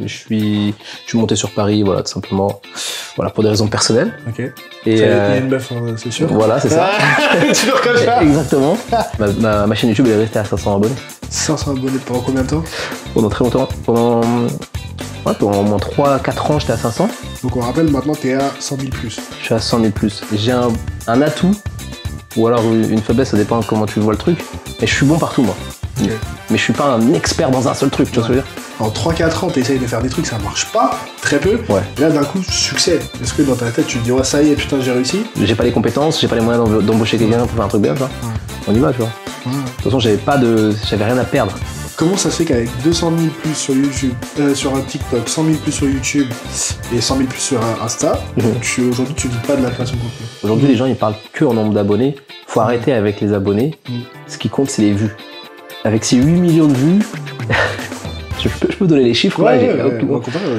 Je suis monté sur Paris, voilà, tout simplement, voilà, pour des raisons personnelles. Ok. Et il y a une meuf, c'est sûr. Voilà, c'est ça. Tu le reconnais ça. Exactement. Ma chaîne YouTube elle est restée à 500 abonnés. 500 abonnés pendant combien de temps? Pendant très longtemps. Pendant au moins 3-4 ans, j'étais à 500. Donc on rappelle, maintenant t'es à 100 000 plus. Je suis à 100 000 plus. J'ai un atout, ou alors une faiblesse, ça dépend comment tu vois le truc. Mais je suis bon partout, moi. Okay. Mais je suis pas un expert dans un seul truc, tu vois ce que je veux dire. En 3-4 ans, t'essayes de faire des trucs, ça marche pas, très peu. Ouais. Et là, d'un coup, succès. Est-ce que dans ta tête, tu te dis, ouais, ça y est, putain, j'ai réussi? J'ai pas les compétences, j'ai pas les moyens d'embaucher quelqu'un pour faire un truc bien, tu vois. Ouais. On y va, tu vois. Ouais. De toute façon, j'avais rien à perdre. Comment ça se fait qu'avec 200 000 plus sur YouTube, sur un TikTok, 100 000 plus sur YouTube et 100 000 plus sur Insta, aujourd'hui tu vis pas de la création de contenu? Aujourd'hui, les gens ils parlent que en nombre d'abonnés. Faut arrêter avec les abonnés. Ce qui compte, c'est les vues. Avec ces 8 millions de vues, je peux donner les chiffres. Ouais,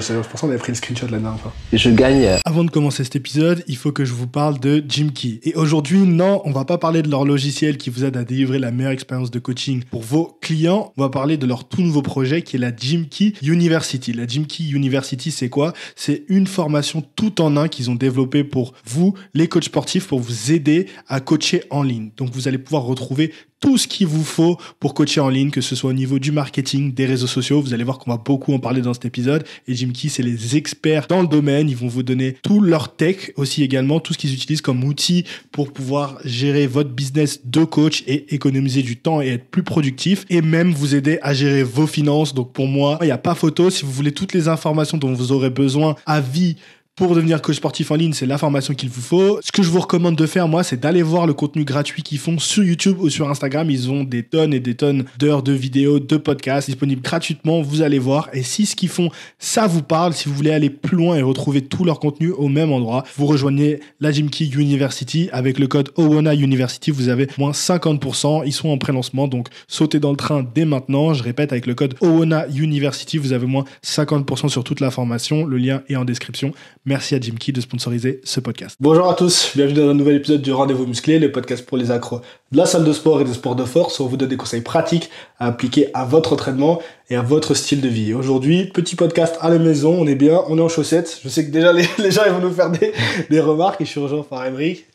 c'est pour ça qu'on avait pris le screenshot la dernière fois. Je gagne. Avant de commencer cet épisode, il faut que je vous parle de Gymkey. Et aujourd'hui, non, on va pas parler de leur logiciel qui vous aide à délivrer la meilleure expérience de coaching pour vos clients. On va parler de leur tout nouveau projet qui est la Gymkey University. La Gymkey University, c'est quoi? C'est une formation tout en un qu'ils ont développée pour vous, les coachs sportifs, pour vous aider à coacher en ligne. Donc, vous allez pouvoir retrouver tout ce qu'il vous faut pour coacher en ligne, que ce soit au niveau du marketing, des réseaux sociaux. Vous allez voir qu'on va beaucoup en parler dans cet épisode. Et Gymkey, c'est les experts dans le domaine. Ils vont vous donner tout leur tech aussi également, tout ce qu'ils utilisent comme outil pour pouvoir gérer votre business de coach et économiser du temps et être plus productif et même vous aider à gérer vos finances. Donc pour moi, il n'y a pas photo. Si vous voulez toutes les informations dont vous aurez besoin à vie pour devenir coach sportif en ligne, c'est l'information qu'il vous faut. Ce que je vous recommande de faire, moi, c'est d'aller voir le contenu gratuit qu'ils font sur YouTube ou sur Instagram. Ils ont des tonnes et des tonnes d'heures de vidéos, de podcasts disponibles gratuitement. Vous allez voir. Et si ce qu'ils font, ça vous parle, si vous voulez aller plus loin et retrouver tout leur contenu au même endroit, vous rejoignez la Gymkey University. Avec le code OWONA University, vous avez moins 50%. Ils sont en pré-lancement, donc sautez dans le train dès maintenant. Je répète, avec le code OWONA University, vous avez moins 50% sur toute la formation. Le lien est en description. Merci à Gymkey de sponsoriser ce podcast. Bonjour à tous, bienvenue dans un nouvel épisode du Rendez-vous Musclé, le podcast pour les accros de la salle de sport et des sports de force, où on vous donne des conseils pratiques à appliquer à votre entraînement et à votre style de vie. Aujourd'hui, petit podcast à la maison, on est bien, on est en chaussettes. Je sais que déjà les gens ils vont nous faire des remarques et je suis rejoint par Aymeric.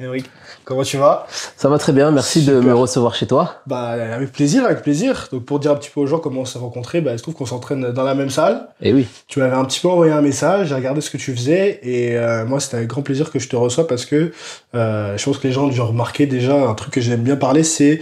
Aymeric, comment tu vas? Ça va très bien, merci. Super. De me recevoir chez toi. Bah, avec plaisir. Donc pour dire un petit peu aux gens comment on s'est rencontrés, il se trouve qu'on s'entraîne dans la même salle. Et oui. Tu m'avais un petit peu envoyé un message, j'ai regardé ce que tu faisais et moi c'était avec grand plaisir que je te reçois parce que je pense que les gens ont dû remarquer déjà un truc que j'aime bien parler, c'est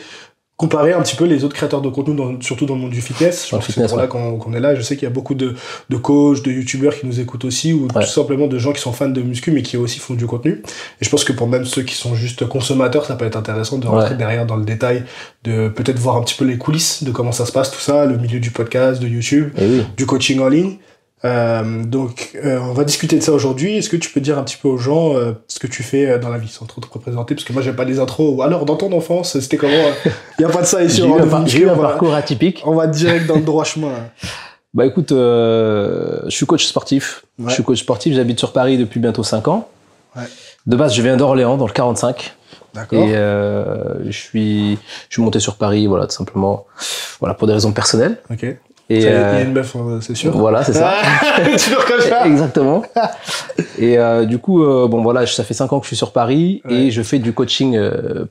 comparer un petit peu les autres créateurs de contenu, surtout dans le monde du fitness. Je pense que c'est pour là qu'on est là. Je sais qu'il y a beaucoup de coachs, de youtubeurs qui nous écoutent aussi, ou tout simplement de gens qui sont fans de muscu, mais qui aussi font du contenu. Et je pense que pour même ceux qui sont juste consommateurs, ça peut être intéressant de rentrer derrière dans le détail, de peut-être voir un petit peu les coulisses de comment ça se passe, tout ça, le milieu du podcast, de YouTube, du coaching en ligne. On va discuter de ça aujourd'hui. Est-ce que tu peux dire un petit peu aux gens ce que tu fais dans la vie sans trop te représenter, parce que moi j'aime pas les intros. Ou alors dans ton enfance c'était comment? Il y a pas de ça ici. J'ai eu un parcours atypique. On va direct dans le droit chemin. Bah écoute, je suis coach sportif. Je suis coach sportif. J'habite sur Paris depuis bientôt 5 ans. De base je viens d'Orléans dans le 45. D'accord. Et je suis monté sur Paris, voilà, tout simplement, voilà, pour des raisons personnelles. Ok. Et il y a une meuf, c'est sûr. Voilà, c'est ça. Toujours comme ça. Exactement. Et du coup, ça fait 5 ans que je suis sur Paris et je fais du coaching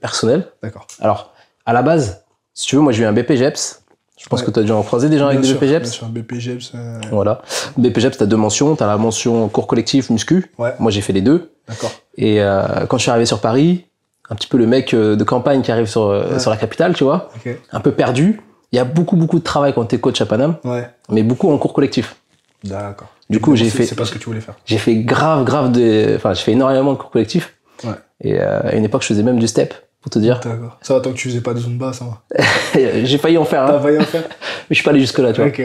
personnel. D'accord. Alors, à la base, si tu veux, moi j'ai eu un BPGEPS. Je pense que tu as déjà croisé des gens avec des BPGEPS. Bien sûr, un BPGEPS. Voilà. BPGEPS, tu as 2 mentions. Tu as la mention cours collectif, muscu. Ouais. Moi j'ai fait les 2. D'accord. Et quand je suis arrivé sur Paris, un petit peu le mec de campagne qui arrive sur la capitale, tu vois, un peu perdu. Il y a beaucoup de travail quand t'es coach à Paname, mais beaucoup en cours collectif. D'accord. Du coup, c'est pas ce que tu voulais faire. J'ai fait j'ai fait énormément de cours collectifs. Ouais. Et à une époque, je faisais même du step, pour te dire. D'accord. Ça va, tant que tu faisais pas de Zumba, ça va. J'ai failli en faire. T'as failli en faire. Mais je suis pas allé jusque là, tu vois. Ok.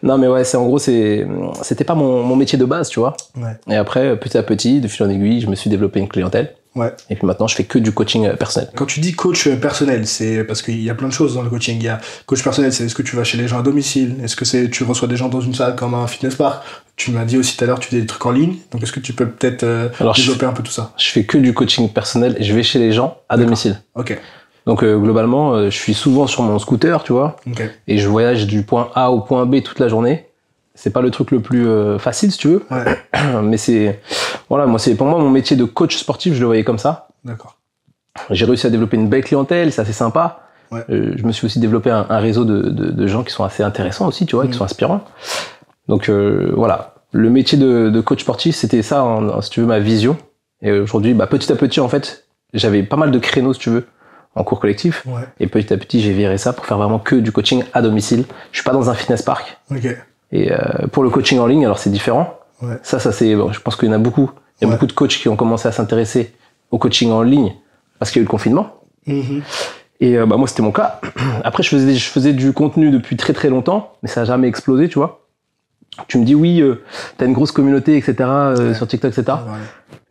Non, mais c'était pas mon métier de base, tu vois. Ouais. Et après, petit à petit, de fil en aiguille, je me suis développé une clientèle. Ouais. Et puis maintenant, je fais que du coaching personnel. Quand tu dis coach personnel, c'est parce qu'il y a plein de choses dans le coaching. Il y a coach personnel, c'est est-ce que tu vas chez les gens à domicile? Est-ce que tu reçois des gens dans une salle comme un fitness park? Tu m'as dit aussi tout à l'heure, tu fais des trucs en ligne. Donc, est-ce que tu peux peut-être développer un peu tout ça? Je fais que du coaching personnel et je vais chez les gens à domicile. Ok. Donc, globalement, je suis souvent sur mon scooter, tu vois. Okay. Et je voyage du point A au point B toute la journée. c'est pas le truc le plus facile, si tu veux. Ouais. Mais pour moi, mon métier de coach sportif, je le voyais comme ça. D'accord. J'ai réussi à développer une belle clientèle, c'est assez sympa. Ouais. Je me suis aussi développé un réseau de gens qui sont assez intéressants aussi, tu vois, qui sont inspirants. Donc voilà, le métier de coach sportif, c'était ça, si tu veux, ma vision. Et aujourd'hui, petit à petit, en fait, j'avais pas mal de créneaux, si tu veux, en cours collectif. Ouais. Et petit à petit, j'ai viré ça pour faire vraiment que du coaching à domicile. Je suis pas dans un fitness park. Ok. Et pour le coaching en ligne, alors c'est différent. Ouais. Ça c'est, je pense qu'il y en a beaucoup. Il y a beaucoup de coachs qui ont commencé à s'intéresser au coaching en ligne parce qu'il y a eu le confinement. Et moi, c'était mon cas. Après, je faisais du contenu depuis très très longtemps, mais ça n'a jamais explosé, tu vois. Tu me dis, oui, t'as une grosse communauté, etc., sur TikTok, etc. Ouais.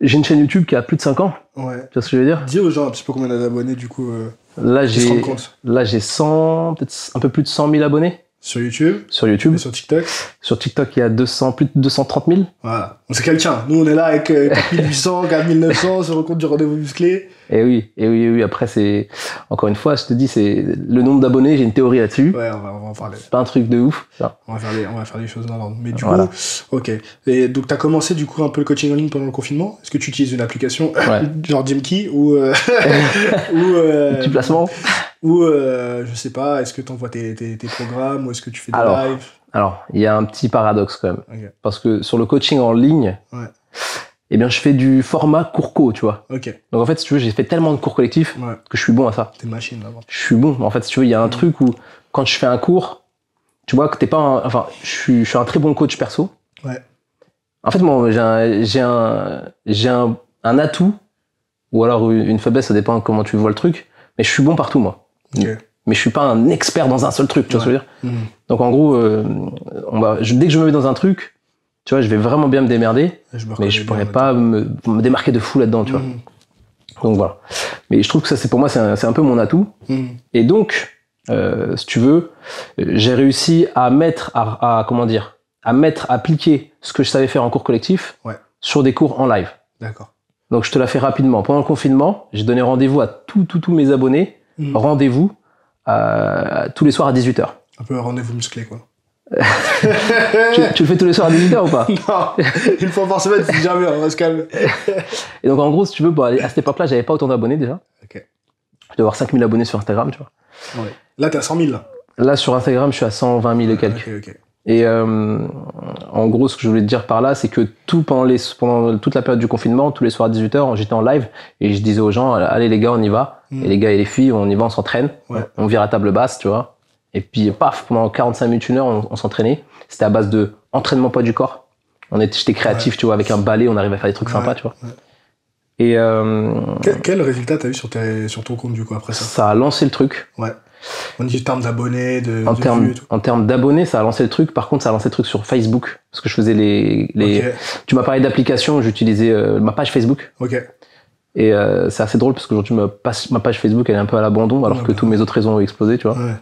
J'ai une chaîne YouTube qui a plus de 5 ans. Ouais. Tu vois ce que je veux dire? Dis aux gens un petit peu combien d'abonnés, du coup. Là, j'ai 100, peut-être un peu plus de 100 000 abonnés. Sur YouTube. Sur YouTube. Et sur TikTok. Sur TikTok, il y a plus de 230 000. Voilà. C'est quelqu'un. Nous, on est là avec 4800, 4900 sur le compte du rendez-vous musclé. Et oui. Après, c'est, encore une fois, je te dis, c'est le nombre d'abonnés, j'ai une théorie là-dessus. Ouais, on va en parler. C'est pas un truc de ouf, ça. On va faire des choses dans l'ordre. Mais du coup, ok. Et donc, t'as commencé, du coup, un peu le coaching en ligne pendant le confinement. Est-ce que tu utilises une application, genre Jimkey, ou, Petit placement. Ou, je sais pas, est-ce que t'envoies tes programmes, ou est-ce que tu fais des lives? Alors, il y a un petit paradoxe quand même. Okay. Parce que sur le coaching en ligne, eh bien, je fais du format court-co, tu vois. Ok. Donc, en fait, si tu veux, j'ai fait tellement de cours collectifs que je suis bon à ça. T'es une machine, là. Je suis bon. En fait, si tu veux, il y a un truc où, quand je fais un cours, tu vois que t'es pas je suis un très bon coach perso. Ouais. En fait, moi, j'ai un atout, ou alors une faiblesse, ça dépend comment tu vois le truc, mais je suis bon partout, moi. Okay. Mais je suis pas un expert dans un seul truc, tu vois ce que je veux dire. Donc en gros, dès que je me mets dans un truc, tu vois, je vais vraiment bien me démerder, mais je pourrais pas me démarquer de fou là-dedans, tu vois. Donc voilà. Mais je trouve que ça, pour moi, c'est un peu mon atout. Et donc, si tu veux, j'ai réussi à appliquer ce que je savais faire en cours collectif sur des cours en live. D'accord. Donc je te la fais rapidement. Pendant le confinement, j'ai donné rendez-vous à tous mes abonnés. Rendez-vous tous les soirs à 18h. Un peu un rendez-vous musclé, quoi. tu le fais tous les soirs à 18h ou pas? Non, une fois par semaine, c'est jamais, on va se calmer. Et donc en gros, si tu veux, à cette époque-là, j'avais pas autant d'abonnés déjà. Ok. Je devais avoir 5000 abonnés sur Instagram, tu vois. Ouais. Là, t'es à 100 000, là. Là, sur Instagram, je suis à 120 000 et quelques. Ok. Et en gros, ce que je voulais te dire par là, c'est que pendant toute la période du confinement, tous les soirs à 18h, j'étais en live et je disais aux gens, allez les gars, on y va. Et les gars et les filles, on y va, on s'entraîne. On vire à table basse, tu vois. Et puis, paf, pendant 45 minutes, 1 heure, on s'entraînait. C'était à base de entraînement poids du corps. J'étais créatif, tu vois, avec un balai, on arrivait à faire des trucs sympas, tu vois. Et quel résultat t'as eu sur ton compte, du coup, après ça? Ça a lancé le truc. Ouais. On dit en termes d'abonnés, en termes d'abonnés, ça a lancé le truc. Par contre, ça a lancé le truc sur Facebook. Parce que je faisais Tu m'as parlé d'application, j'utilisais ma page Facebook. Ok. Et c'est assez drôle parce qu'aujourd'hui, ma page Facebook, elle est un peu à l'abandon, alors que tous mes autres réseaux ont explosé, tu vois. Ouais.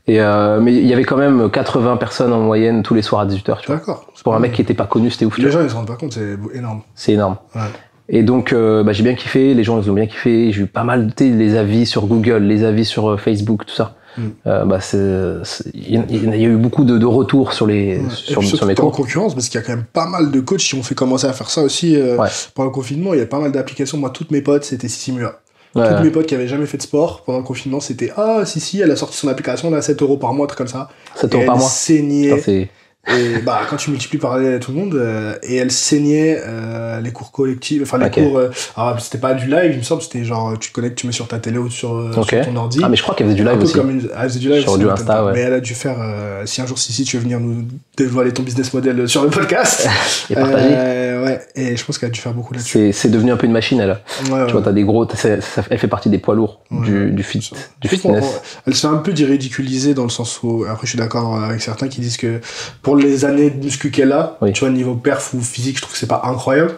Et mais il y avait quand même 80 personnes en moyenne tous les soirs à 18h, tu vois. D'accord. Pour un mec qui était pas connu, c'était ouf. Les gens, ils se rendent pas compte, c'est énorme. C'est énorme. Ouais. Et donc, j'ai bien kiffé, les gens, ils ont bien kiffé. J'ai eu pas mal, les avis sur Google, les avis sur Facebook, tout ça. Il y a eu beaucoup de retours sur mes cours. En concurrence, parce qu'il y a quand même pas mal de coachs qui ont fait commencer à faire ça aussi pendant le confinement. Il y a pas mal d'applications. Moi, toutes mes potes, c'était Simula. Toutes mes potes qui avaient jamais fait de sport pendant le confinement, c'était si, elle a sorti son application là, 7 € par mois, truc comme ça. 7 € par mois. Saignait. Et quand tu multiplies par tout le monde, et elle saignait les cours collectifs, enfin les cours. Alors c'était pas du live, il me semble, c'était genre tu te connectes, tu mets sur ta télé ou sur ton ordi. Ah mais je crois qu'elle faisait du live aussi. Elle faisait du live sur du Insta, mais elle a dû faire. Si un jour si tu veux venir nous dévoiler ton business model sur le podcast. Et partager. Et je pense qu'elle a dû faire beaucoup là-dessus. C'est devenu un peu une machine, elle. Tu vois, t'as des gros. Elle fait partie des poids lourds du fitness. Elle se fait un peu ridiculiser dans le sens où, après je suis d'accord avec certains qui disent que pour les années de muscu qu'elle a, tu vois, niveau perf ou physique, je trouve que c'est pas incroyable.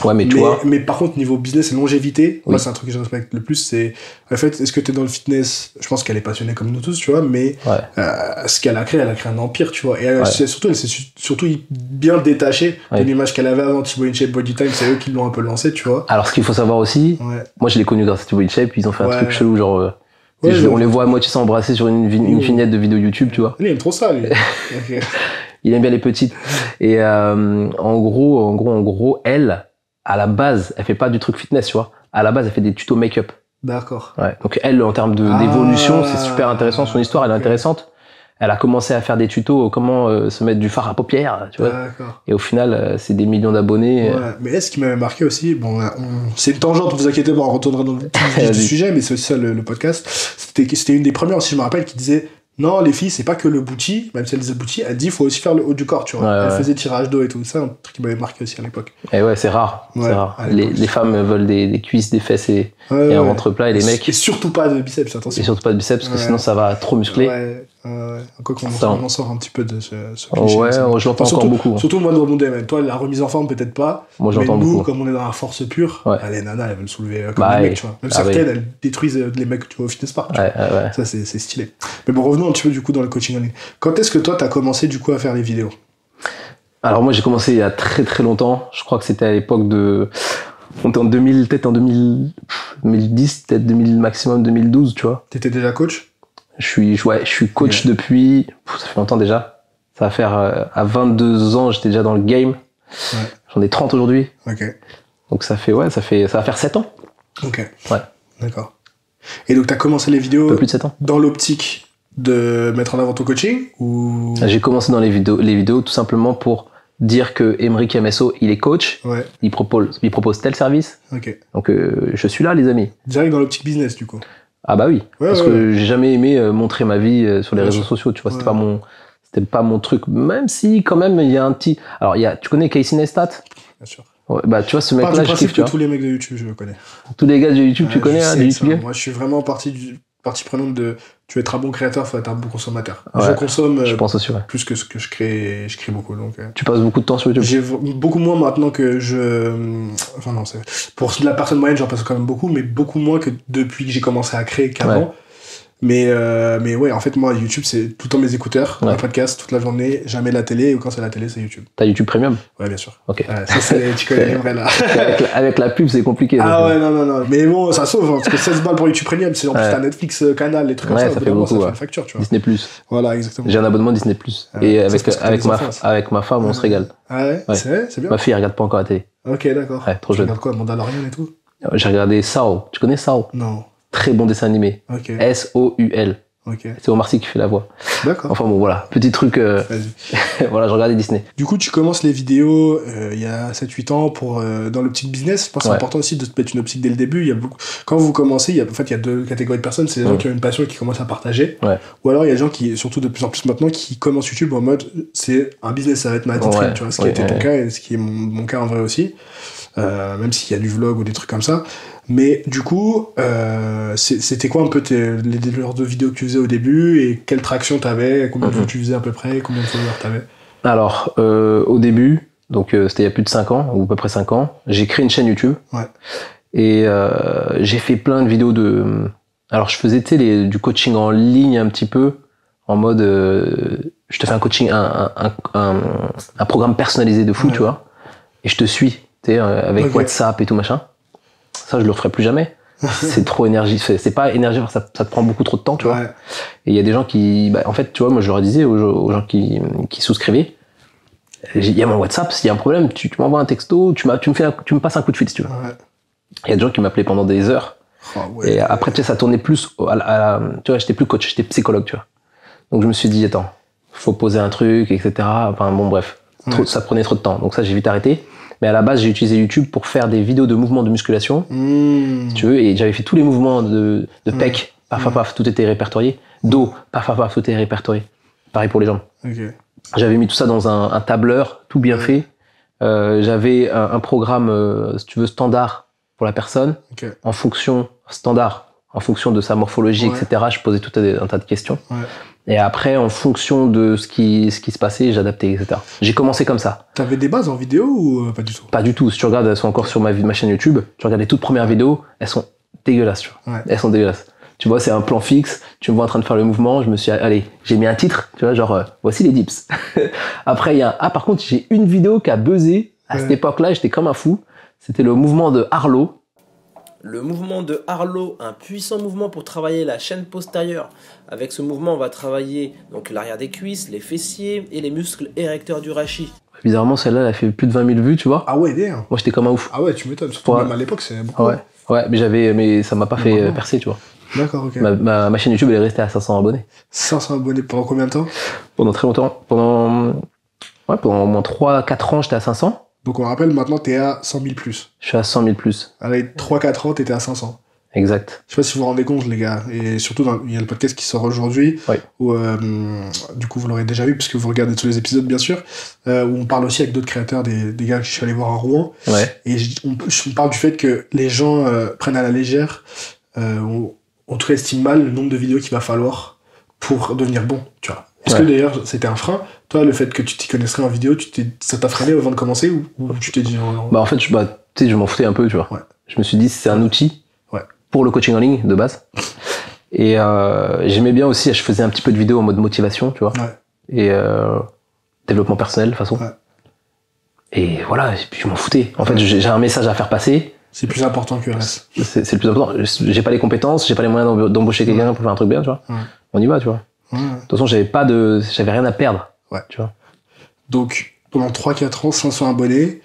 Ouais, mais par contre, niveau business et longévité, moi, c'est un truc que je respecte le plus, c'est, en fait, est-ce que t'es dans le fitness? Je pense qu'elle est passionnée comme nous tous, tu vois, mais, ce qu'elle a créé un empire, tu vois, et elle s'est surtout bien détachée de l'image qu'elle avait avant Thibaut InShape, Body Time, c'est eux qui l'ont un peu lancé, tu vois. Alors, ce qu'il faut savoir aussi, moi, je l'ai connu grâce à Thibaut InShape, ils ont fait un truc chelou, genre, on les voit à moitié s'embrasser sur une vignette de vidéo YouTube, tu vois. Il aime trop ça, lui. il aime bien les petites. Et en gros, elle, à la base, elle fait pas du truc fitness, tu vois. À la base, elle fait des tutos make-up. D'accord. Ouais. Donc elle, en termes d'évolution, c'est super intéressant. Son histoire, elle est intéressante. Elle a commencé à faire des tutos comment se mettre du fard à paupières, tu vois. D'accord. Et au final, c'est des millions d'abonnés. Ouais. Mais ce qui m'avait marqué aussi, bon, c'est une tangente, ne vous inquiétez pas, on retournera dans le vif du sujet, mais c'est aussi ça le podcast. C'était une des premières, si je me rappelle, qui disait non, les filles, c'est pas que le booty, même si elle disait booty, elle dit faut aussi faire le haut du corps, tu vois. Ouais, elle ouais. faisait tirage d'eau et tout. Ça, un truc qui m'avait marqué aussi à l'époque. Et ouais, c'est rare. Ouais, c'est rare. à l'époque. Les femmes veulent des cuisses, des fesses et Ouais, un ventre plat, et les mecs. Et surtout pas de biceps, attention. Et surtout pas de biceps, parce que sinon ça va trop muscler. Ouais. Quoi qu'on Ça, en sort un petit peu de ce cliché. Ouais, je l'entends encore beaucoup. Surtout moi dans mon domaine. Toi, la remise en forme, peut-être pas. Moi, mais j'entends nous, beaucoup. comme on est dans la force pure, les nanas, elles veulent soulever comme Bah, les mecs, tu vois. Même ah, certaines, oui. elles détruisent les mecs que tu vois au fitness park. Ouais. Ça, c'est stylé. Mais bon, revenons un petit peu du coup dans le coaching en ligne. Quand est-ce que toi, t'as commencé du coup à faire les vidéos? Alors moi, j'ai commencé il y a très très longtemps. Je crois que c'était à l'époque de... On était en 2000, peut-être en 2010, peut-être 2000, maximum 2012, tu vois. T'étais déjà coach? Je suis coach depuis... ça fait longtemps déjà. Ça va faire... à 22 ans, j'étais déjà dans le game. Ouais. J'en ai 30 aujourd'hui. Ok. Donc ça va faire 7 ans. Ok. Ouais. D'accord. Et donc, t'as commencé les vidéos Un peu plus de 7 ans. dans l'optique de mettre en avant ton coaching ou... J'ai commencé dans les vidéos tout simplement pour dire que Emeric MSO, il est coach. Ouais. Il propose tel service. Ok. Donc je suis là, les amis. Direct dans l'optique business, du coup. Ah bah oui. Parce que j'ai jamais aimé montrer ma vie sur les réseaux sociaux, tu vois. C'était pas mon truc. Même si, quand même, il y a un petit... Alors, tu connais Casey Neistat? Bien sûr. Ouais, bah, tu vois, ce mec-là, je kiffe, tu vois. Tous les mecs de YouTube, je le connais. Tous les gars de YouTube, tu connais, hein, de YouTube? Moi, je suis vraiment partie prenante de... Tu veux être un bon créateur, faut être un bon consommateur. Ouais, je consomme je pense aussi, ouais. plus que ce que je crée beaucoup. Donc, Tu passes beaucoup de temps sur YouTube? J'ai beaucoup moins maintenant que Enfin non, pour la personne moyenne, j'en passe quand même beaucoup, mais beaucoup moins que depuis que j'ai commencé à créer qu'avant. Ouais. Mais ouais, en fait, moi, YouTube, c'est tout le temps mes écouteurs, un podcast, toute la journée, jamais la télé, et quand c'est la télé, c'est YouTube. T'as YouTube Premium? Ouais, bien sûr. Ok. Ça, tu connais les vrais, là. avec la pub, c'est compliqué. Ah ouais, non. Mais bon, ça sauve, hein, parce que 16 balles pour YouTube Premium, c'est en plus t'as Netflix, Canal, les trucs comme ça. Ça fait beaucoup, ça fait une facture, tu vois. Disney+. Voilà, exactement. J'ai un abonnement Disney+. Et avec ma femme, on se régale. Ah ouais. C'est bien. Ma fille, elle regarde pas encore la télé. Ok, d'accord. Ouais, trop jeune. Tu regardes quoi, Mandalorian et tout? J'ai regardé Sao. Tu connais Sao? Non. Très bon dessin animé. Ok. S-O-U-L. Ok. C'est Omar Sy qui fait la voix. D'accord. Enfin bon, voilà. Petit truc. Vas-y. Voilà, je regardais Disney. Du coup, tu commences les vidéos il y a 7-8 ans dans l'optique business. Je pense que c'est important aussi de te mettre une optique dès le début. Quand vous commencez, il y a deux catégories de personnes. C'est les gens qui ont une passion et qui commencent à partager. Ouais. Ou alors il y a des gens qui, surtout de plus en plus maintenant, qui commencent YouTube en mode c'est un business, ça va être ma vitrine. Tu vois, ce qui était ton cas et ce qui est mon cas en vrai aussi. Même s'il y a du vlog ou des trucs comme ça. Mais du coup, c'était quoi un peu les genres de vidéos que tu faisais au début et quelle traction t'avais, combien de vues tu faisais à peu près, combien de followers t'avais? Alors, au début, donc c'était il y a plus de 5 ans, ou à peu près 5 ans, j'ai créé une chaîne YouTube. Ouais. Et j'ai fait plein de vidéos de... Alors je faisais du coaching en ligne un petit peu, en mode je te fais un coaching, un programme personnalisé de fou, tu vois, et je te suis, tu sais, avec WhatsApp et tout machin. Ça, je le referai plus jamais. C'est trop énergie. C'est pas énergie, ça te prend beaucoup trop de temps, tu vois. Et il y a des gens qui... en fait, tu vois, moi, je leur disais aux gens qui souscrivaient, il y a mon WhatsApp, s'il y a un problème, tu m'envoies un texto, tu me passes un coup de fil, si tu veux. Il y a des gens qui m'appelaient pendant des heures. Et après, tu sais, ça tournait plus tu vois, j'étais plus coach, j'étais psychologue, tu vois. Donc, je me suis dit, attends, faut poser un truc, etc. Enfin, bon, bref. Ça prenait trop de temps. Donc ça, j'ai vite arrêté. Mais à la base, j'ai utilisé YouTube pour faire des vidéos de mouvements de musculation, si tu veux, et j'avais fait tous les mouvements de pec, paf, tout était répertorié, dos, paf, tout était répertorié. Pareil pour les jambes. J'avais mis tout ça dans un tableur, tout bien fait. J'avais un programme, si tu veux, standard pour la personne, en fonction de sa morphologie, etc. Je posais tout un tas de questions. Et après, en fonction de ce qui se passait, j'adaptais, etc. J'ai commencé comme ça. T'avais des bases en vidéo ou pas du tout? Pas du tout. Si tu regardes, elles sont encore sur ma chaîne YouTube. Tu regardes les toutes premières vidéos, elles sont dégueulasses, tu vois. Elles sont dégueulasses. Tu vois, c'est un plan fixe. Tu me vois en train de faire le mouvement. Je me suis allez, j'ai mis un titre, tu vois, genre, voici les dips. Après, par contre, j'ai une vidéo qui a buzzé. À cette époque-là, j'étais comme un fou. C'était le mouvement de Harlow. le mouvement de Harlow, un puissant mouvement pour travailler la chaîne postérieure. Avec ce mouvement, on va travailler donc l'arrière des cuisses, les fessiers et les muscles érecteurs du rachis. Bizarrement, celle-là, elle a fait plus de 20 000 vues, tu vois. Ah ouais, damn. Moi, j'étais comme un ouf. Ah ouais, tu m'étonnes. Surtout Ouais. même à l'époque, c'est beaucoup. Ouais, ouais, mais ça m'a pas fait Normalement. percer, tu vois. D'accord, ok. Ma chaîne YouTube, elle est restée à 500 abonnés. 500 abonnés pendant combien de temps? Pendant très longtemps. Pendant au moins 3-4 ans, j'étais à 500. Donc on rappelle, maintenant t'es à 100 000 plus. Je suis à 100 000 plus. Avec 3-4 ans, t'étais à 500. Exact. Je sais pas si vous vous rendez compte, les gars. Et surtout, il y a le podcast qui sort aujourd'hui, Oui. où du coup vous l'aurez déjà vu, puisque vous regardez tous les épisodes, bien sûr, où on parle aussi avec d'autres créateurs, des gars que je suis allé voir à Rouen. Ouais. Et on parle du fait que les gens prennent à la légère, en tout cas estiment mal le nombre de vidéos qu'il va falloir pour devenir bon, tu vois. Est-ce que d'ailleurs c'était un frein? Toi, le fait que tu t'y connaisserais en vidéo, ça t'a freiné avant de commencer ou tu t'es dit non? Bah en fait, tu sais, je m'en foutais un peu, tu vois. Ouais. Je me suis dit, c'est un outil pour le coaching en ligne de base. Et j'aimais bien aussi, je faisais un petit peu de vidéos en mode motivation, tu vois. Ouais. Et développement personnel, de toute façon. Ouais. Et voilà, et puis je m'en foutais. En fait, j'ai un message à faire passer. C'est plus important que le reste. C'est le plus important. J'ai pas les compétences, j'ai pas les moyens d'embaucher quelqu'un pour faire un truc bien, tu vois. Ouais. On y va, tu vois. Ouais. De toute façon, j'avais rien à perdre. Ouais. Tu vois. Donc, pendant 3-4 ans, 500 abonnés,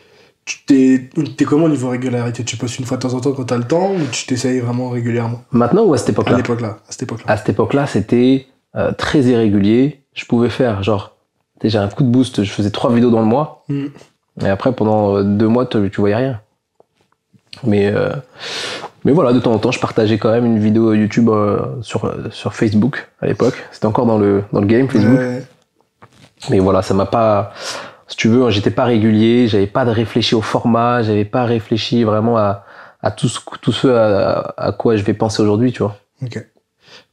t'es comment au niveau régularité? Tu postes une fois de temps en temps quand t'as le temps ou tu t'essayes vraiment régulièrement? Maintenant ou à cette époque-là? À cette époque-là. À cette époque-là, c'était très irrégulier. Je pouvais faire, genre, déjà un coup de boost, je faisais 3 vidéos dans le mois. Et après, pendant 2 mois, tu voyais rien. Mais voilà, de temps en temps, je partageais quand même une vidéo YouTube sur Facebook à l'époque. C'était encore dans le game, Facebook. Mais voilà, ça m'a pas... Si tu veux, j'étais pas régulier, j'avais pas réfléchi au format, j'avais pas réfléchi vraiment à tout ce à quoi je vais penser aujourd'hui, tu vois. Ok.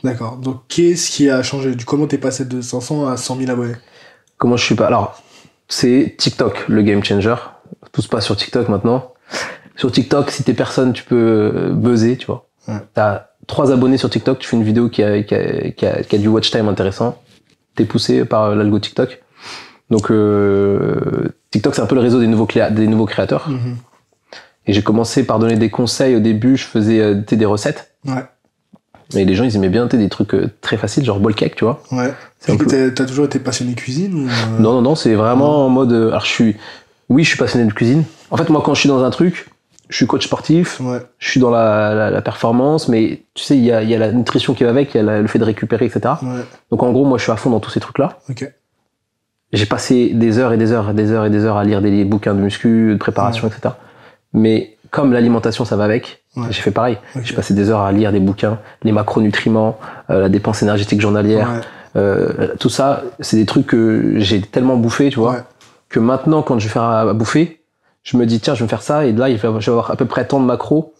D'accord. Donc, qu'est-ce qui a changé? Comment t'es passé de 500 à 100 000 abonnés? Comment je suis pas... Alors, c'est TikTok, le game changer. Tout se passe sur TikTok maintenant. Sur TikTok, si t'es personne, tu peux buzzer, tu vois. Ouais. T'as 3 abonnés sur TikTok, tu fais une vidéo qui a du watch time intéressant. T'es poussé par l'algo TikTok. Donc TikTok, c'est un peu le réseau des nouveaux créateurs. Et j'ai commencé par donner des conseils. Au début, je faisais des recettes. Ouais. Mais les gens, ils aimaient bien des trucs très faciles, genre ball cake, tu vois. Ouais. T'as toujours été passionné cuisine ou Non, c'est vraiment en mode... Alors, je suis passionné de cuisine. En fait, moi, quand je suis dans un truc, je suis coach sportif, je suis dans la performance, mais tu sais, il y a la nutrition qui va avec, il y a le fait de récupérer, etc. Ouais. Donc, en gros, moi, je suis à fond dans tous ces trucs-là. Ok. J'ai passé des heures et des heures et des heures et des heures à lire des bouquins de muscu, de préparation, etc. Mais comme l'alimentation, ça va avec, j'ai fait pareil. Okay. J'ai passé des heures à lire des bouquins, les macronutriments, la dépense énergétique journalière. Tout ça, c'est des trucs que j'ai tellement bouffé, tu vois, que maintenant, quand je vais faire à bouffer, je me dis, tiens, je vais me faire ça, et là, je vais avoir à peu près tant de macros.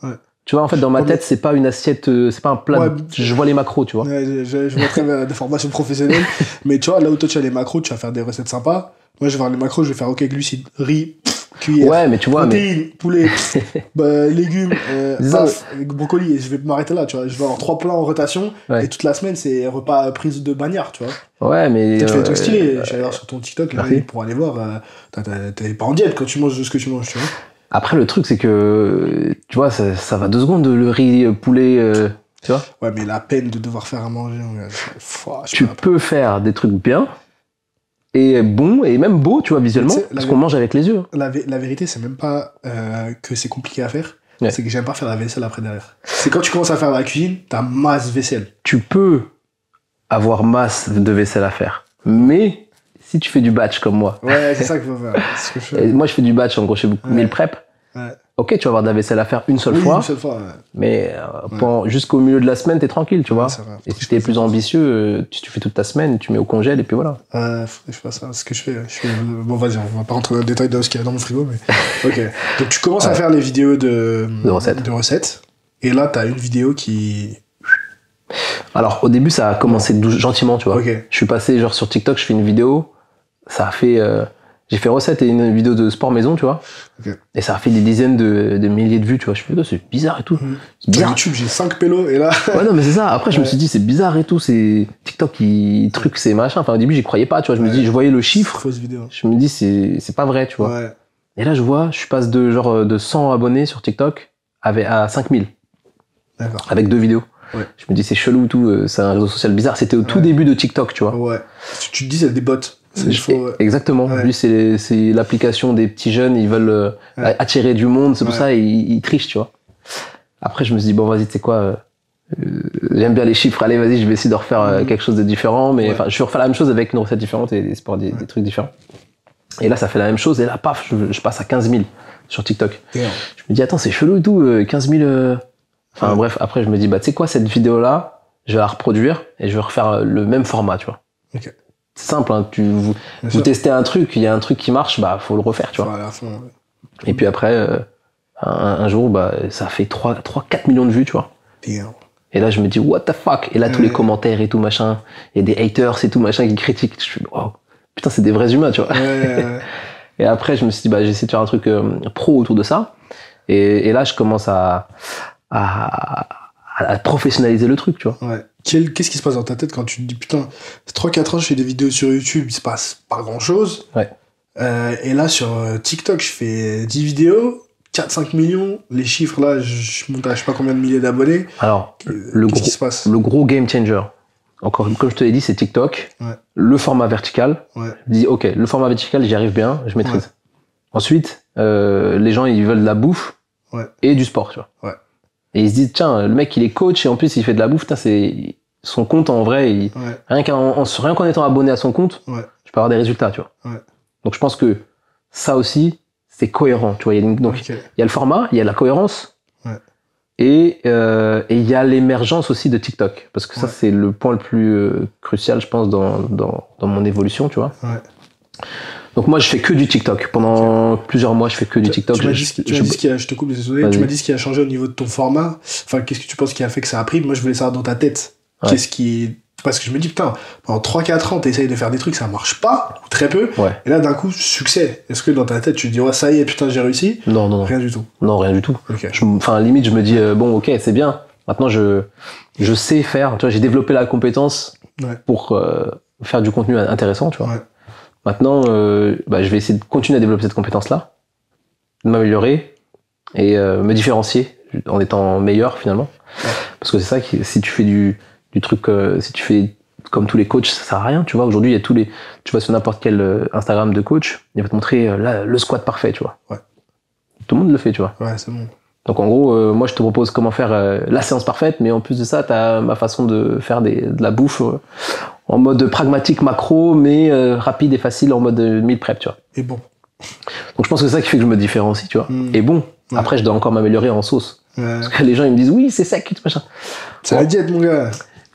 Tu vois, en fait, dans ma tête, c'est pas une assiette, c'est pas un plat. Je vois les macros, tu vois. Je vois très bien des formations professionnelles. Mais tu vois, là où toi, tu as les macros, tu vas faire des recettes sympas. Moi, je vais voir les macros, je vais faire, ok, glucides, riz, cuillère. Ouais, mais tu vois. Protéines, poulet, légumes, brocoli. Et je vais m'arrêter là, tu vois. Je vais avoir 3 plats en rotation. Et toute la semaine, c'est repas prise de bagnard, tu vois. Ouais, mais. Peut-être fait des trucs stylés. Je vais aller voir sur ton TikTok, là, pour aller voir. T'es pas en diète quand tu manges ce que tu manges, tu vois. Après, le truc, c'est que, tu vois, ça va 2 secondes, le riz, poulet, tu vois. Ouais, mais la peine de devoir faire à manger, tu peux faire des trucs bien, et bons, et même beaux, tu vois, visuellement, parce qu'on mange avec les yeux. La vérité, c'est même pas que c'est compliqué à faire, c'est que j'aime pas faire la vaisselle après derrière. C'est quand tu commences à faire la cuisine, t'as masse vaisselle. Tu peux avoir masse de vaisselle à faire, mais... Si tu fais du batch comme moi. Ouais, c'est ça qu'il faut faire. C'est ce que je fais. Et moi, je fais du batch, en gros, je fais beaucoup de meal prep. Ouais. Ok, tu vas avoir de la vaisselle à faire une seule fois. Une seule fois, mais jusqu'au milieu de la semaine, t'es tranquille, tu vois. Et si t'es plus ambitieux, tu fais toute ta semaine, tu mets au congèle et puis voilà. Je fais ça. Ce que je fais. Bon, vas-y, on va pas rentrer dans le détail de ce qu'il y a dans mon frigo, mais. Ok. Donc, tu commences à faire les vidéos de recettes. Et là, t'as une vidéo qui. Alors, au début, ça a commencé gentiment, tu vois. Okay. Je suis passé, genre, sur TikTok, je fais une vidéo. Ça a fait... j'ai fait recette et une vidéo de sport maison, tu vois. Okay. Et ça a fait des dizaines de milliers de vues, tu vois. Je me suis dit, c'est bizarre et tout. C'est bizarre. Sur YouTube, j'ai 5 pélos et là... Ouais, non, mais c'est ça. Après, je me suis dit, c'est bizarre et tout. C'est TikTok qui truc, c'est machin. Enfin, au début, j'y croyais pas, tu vois. Je me dis, je voyais le chiffre. Fausse vidéo. Je me dis, c'est pas vrai, tu vois. Ouais. Et là, je passe de 100 abonnés sur TikTok à 5000. D'accord. avec 2 vidéos. Ouais. Je me dis, c'est chelou, tout, c'est un réseau social bizarre. C'était au tout début de TikTok, tu vois. Ouais. Tu te dis, c'est des bots. Exactement. Ouais. Lui, c'est l'application des petits jeunes, ils veulent attirer du monde, c'est pour ça, ils trichent, tu vois. Après, je me suis dit, bon, vas-y, tu sais quoi, j'aime bien les chiffres, allez, vas-y, je vais essayer de refaire quelque chose de différent, mais enfin, je vais refaire la même chose avec une recette différente et des sports, des trucs différents. Et là, ça fait la même chose, et là, paf, je passe à 15 000 sur TikTok. Yeah. Je me dis, attends, c'est chelou et tout, 15 000. Enfin, bref, après, je me dis, bah, tu sais quoi, cette vidéo-là, je vais la reproduire et je vais refaire le même format, tu vois. Ok. C'est simple, hein, vous testez un truc, il y a un truc qui marche, bah, faut le refaire, tu vois. À la fin, ouais. Et puis après, un jour, bah, ça fait 3-4 millions de vues, tu vois. Damn. Et là, je me dis, what the fuck? Et là, tous les commentaires et tout, machin, et des haters et tout, machin, qui critiquent. Je suis, wow, putain, c'est des vrais humains, tu vois. Et après, je me suis dit, bah, j'essaie de faire un truc pro autour de ça. Et là, je commence à professionnaliser le truc, tu vois. Ouais. Qu'est-ce qui se passe dans ta tête quand tu te dis, putain, 3-4 ans, je fais des vidéos sur YouTube, il se passe pas grand-chose. Ouais. Et là, sur TikTok, je fais 10 vidéos, 4-5 millions. Les chiffres, là, je monte à je sais pas combien de milliers d'abonnés. Alors, qu'est-ce qui se passe? le gros game changer, encore comme je te l'ai dit, c'est TikTok. Ouais. Le format vertical. Ouais. Je dis, ok, le format vertical, j'y arrive bien, je maîtrise. Ouais. Ensuite, les gens, ils veulent de la bouffe et du sport, tu vois. Ouais. Et ils se disent, tiens, le mec, il est coach et en plus, il fait de la bouffe. Putain, c'est son compte, en vrai, rien qu'en étant abonné à son compte, je peux avoir des résultats, tu vois. Ouais. Donc, je pense que ça aussi, c'est cohérent, tu vois. Donc, il y a le format, il y a la cohérence. Ouais. Et il y a l'émergence aussi de TikTok. Parce que ça, c'est le point le plus crucial, je pense, dans mon évolution, tu vois. Ouais. Donc moi, je fais que du TikTok. Pendant plusieurs mois, je fais que du TikTok. Tu m'as dit ce qui a, je te coupe, désolé. Tu m'as dit ce qui a changé au niveau de ton format. Enfin, qu'est-ce que tu penses qui a fait que ça a pris? Moi, je voulais savoir dans ta tête. Ouais. Qu'est-ce qui... Parce que je me dis, putain, pendant 3-4 ans, t'essayes de faire des trucs, ça marche pas, ou très peu. Ouais. Et là, d'un coup, succès. Est-ce que dans ta tête, tu te dis, ouais, ça y est, putain, j'ai réussi? Non. Rien du tout. Non, rien du tout. Okay. Enfin, limite, je me dis, bon, ok, c'est bien. Maintenant, je sais faire. Tu vois, j'ai développé la compétence pour faire du contenu intéressant, tu vois. Ouais. Maintenant, je vais essayer de continuer à développer cette compétence-là, de m'améliorer et me différencier en étant meilleur finalement. Ouais. Parce que c'est ça que si tu fais du truc, si tu fais comme tous les coachs, ça sert à rien. Tu vois, aujourd'hui, il y a tu vas sur n'importe quel Instagram de coach, il va te montrer le squat parfait, tu vois. Ouais. Tout le monde le fait, tu vois. Ouais, c'est bon. Donc en gros, moi je te propose comment faire la séance parfaite, mais en plus de ça, t'as ma façon de faire de la bouffe en mode pragmatique macro, mais rapide et facile en mode meal prep, tu vois. Et bon. Donc je pense que c'est ça qui fait que je me différencie, tu vois. Et bon, après je dois encore m'améliorer en sauce. Parce que les gens ils me disent oui c'est sec, machin. C'est la diète mon gars.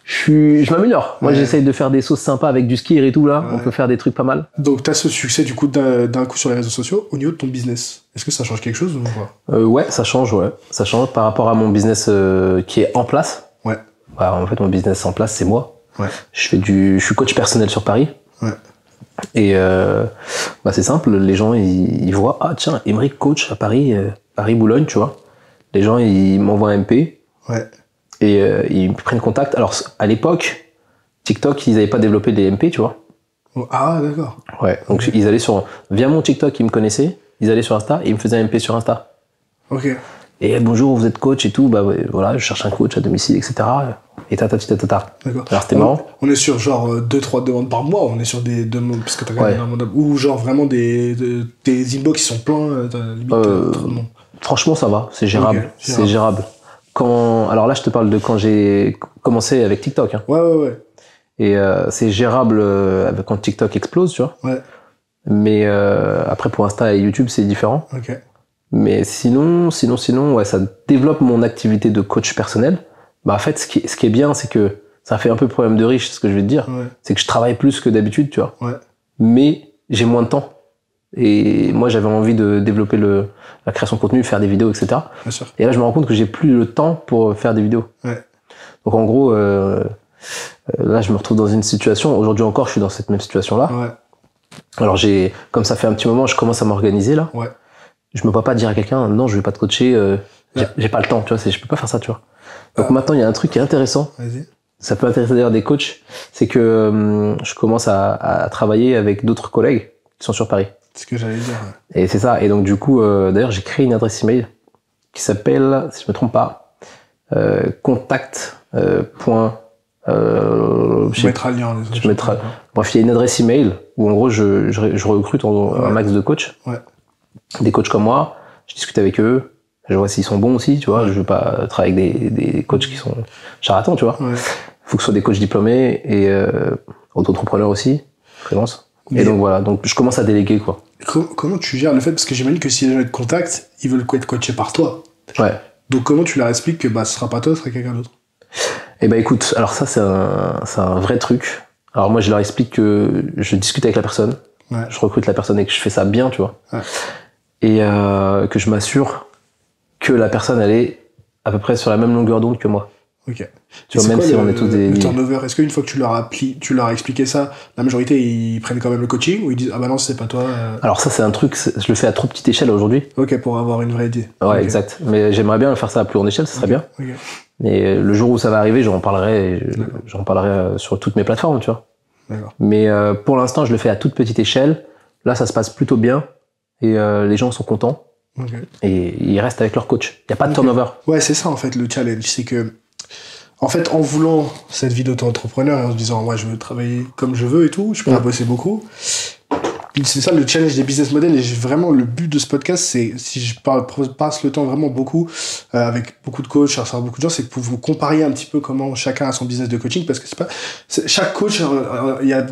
Je m'améliore. Moi j'essaye de faire des sauces sympas avec du skier et tout là. On peut faire des trucs pas mal. Donc t'as ce succès du coup d'un coup sur les réseaux sociaux. Au niveau de ton business, est-ce que ça change quelque chose ou pas? Ouais, ça change, Ça change par rapport à mon business qui est en place. Ouais. Bah, en fait mon business en place c'est moi. Ouais. Je suis coach personnel sur Paris. Ouais. Et c'est simple, les gens ils voient ah tiens Aymeric coach à Paris, Paris-Boulogne, tu vois. Les gens ils m'envoient un MP. Ouais. Et ils prennent contact. Alors à l'époque, TikTok ils n'avaient pas développé des MP, tu vois. Ah d'accord. Ouais. Donc ils allaient via mon TikTok ils me connaissaient, ils allaient sur Insta et ils me faisaient un MP sur Insta. Ok. Et bonjour vous êtes coach et tout, bah ouais, voilà je cherche un coach à domicile etc. Et tata. D'accord. Alors c'était marrant. On est sur genre 2-3 demandes par mois, on est sur des demandes, parce que t'as quand même un monde, ou genre vraiment des inbox qui sont pleins, limite trop de monde. Franchement ça va, c'est gérable. Okay, c'est gérable. Alors là je te parle de quand j'ai commencé avec TikTok. Hein. Ouais. Et c'est gérable quand TikTok explose, tu vois. Ouais. Mais après pour Insta et YouTube c'est différent. Ok. Mais sinon, ouais, ça développe mon activité de coach personnel. Bah en fait, ce qui est bien, c'est que ça fait un peu problème de riche, ce que je vais te dire. Ouais. C'est que je travaille plus que d'habitude, tu vois. Ouais. Mais j'ai moins de temps. Et moi, j'avais envie de développer la création de contenu, faire des vidéos, etc. Bien sûr. Et là, je me rends compte que j'ai plus le temps pour faire des vidéos. Ouais. Donc en gros, là, je me retrouve dans une situation. Aujourd'hui encore, je suis dans cette même situation-là. Ouais. Alors comme ça fait un petit moment, je commence à m'organiser là. Ouais. Je me vois pas dire à quelqu'un non je vais pas te coacher, j'ai pas le temps, tu vois, je peux pas faire ça, tu vois. Donc maintenant il y a un truc qui est intéressant. Vas-y. Ça peut intéresser d'ailleurs des coachs, c'est que je commence à travailler avec d'autres collègues qui sont sur Paris. C'est ce que j'allais dire. Ouais. Et c'est ça. Et donc du coup d'ailleurs j'ai créé une adresse email qui s'appelle, si je me trompe pas, contact. Je mettrai le lien. Je mettrai. Bref, il y a une adresse email où en gros je recrute un max de coachs. Ouais. Des coachs comme moi. Je discute avec eux. Je vois s'ils sont bons aussi, tu vois. Je veux pas travailler avec des coachs qui sont charlatans, tu vois. Faut que ce soit des coachs diplômés et auto-entrepreneurs aussi, freelance. Et donc voilà, donc je commence à déléguer, quoi. Comment tu gères le fait, parce que j'imagine que si les gens te contactent, ils veulent être coachés par toi. Ouais. Donc comment tu leur expliques que ce sera pas toi, ce sera quelqu'un d'autre? Eh ben écoute, alors ça c'est un vrai truc. Alors moi je leur explique que je discute avec la personne, je recrute la personne et que je fais ça bien, tu vois. Et que je m'assure que la personne elle est à peu près sur la même longueur d'onde que moi. Ok. Tu vois, même si on est tous des... Le turnover, est-ce qu'une fois que tu leur as expliqué ça, la majorité ils prennent quand même le coaching ou ils disent ah bah non c'est pas toi Alors ça c'est un truc, je le fais à trop petite échelle aujourd'hui. Ok, pour avoir une vraie idée. Ouais, exact. Mais j'aimerais bien faire ça à plus grande échelle, ça serait bien. Et le jour où ça va arriver, j'en parlerai sur toutes mes plateformes, tu vois. D'accord. Mais pour l'instant, je le fais à toute petite échelle. Là, ça se passe plutôt bien et les gens sont contents. Et ils restent avec leur coach. Il n'y a pas de turnover. Ouais, c'est ça en fait le challenge, c'est que en fait, en voulant cette vie d'auto-entrepreneur et en se disant, moi, je veux travailler comme je veux et tout, je peux pas bosser beaucoup. C'est ça le challenge des business models et vraiment le but de ce podcast, c'est, si je passe le temps vraiment beaucoup, avec beaucoup de coachs, avec beaucoup de gens, c'est que vous compariez un petit peu comment chacun a son business de coaching, parce que chaque coach, il y a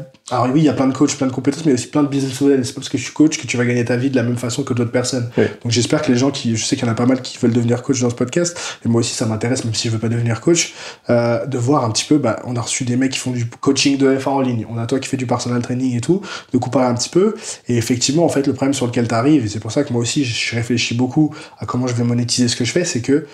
plein de coachs, plein de compétences, mais il y a aussi plein de business models. C'est pas parce que je suis coach que tu vas gagner ta vie de la même façon que d'autres personnes. Donc j'espère que les gens je sais qu'il y en a pas mal qui veulent devenir coach dans ce podcast, et moi aussi ça m'intéresse, même si je veux pas devenir coach, de voir un petit peu, on a reçu des mecs qui font du coaching de F1 en ligne, on a toi qui fais du personal training et tout, de comparer un petit peu. Et effectivement, en fait, le problème sur lequel tu arrives, et c'est pour ça que moi aussi, je réfléchis beaucoup à comment je vais monétiser ce que je fais, c'est que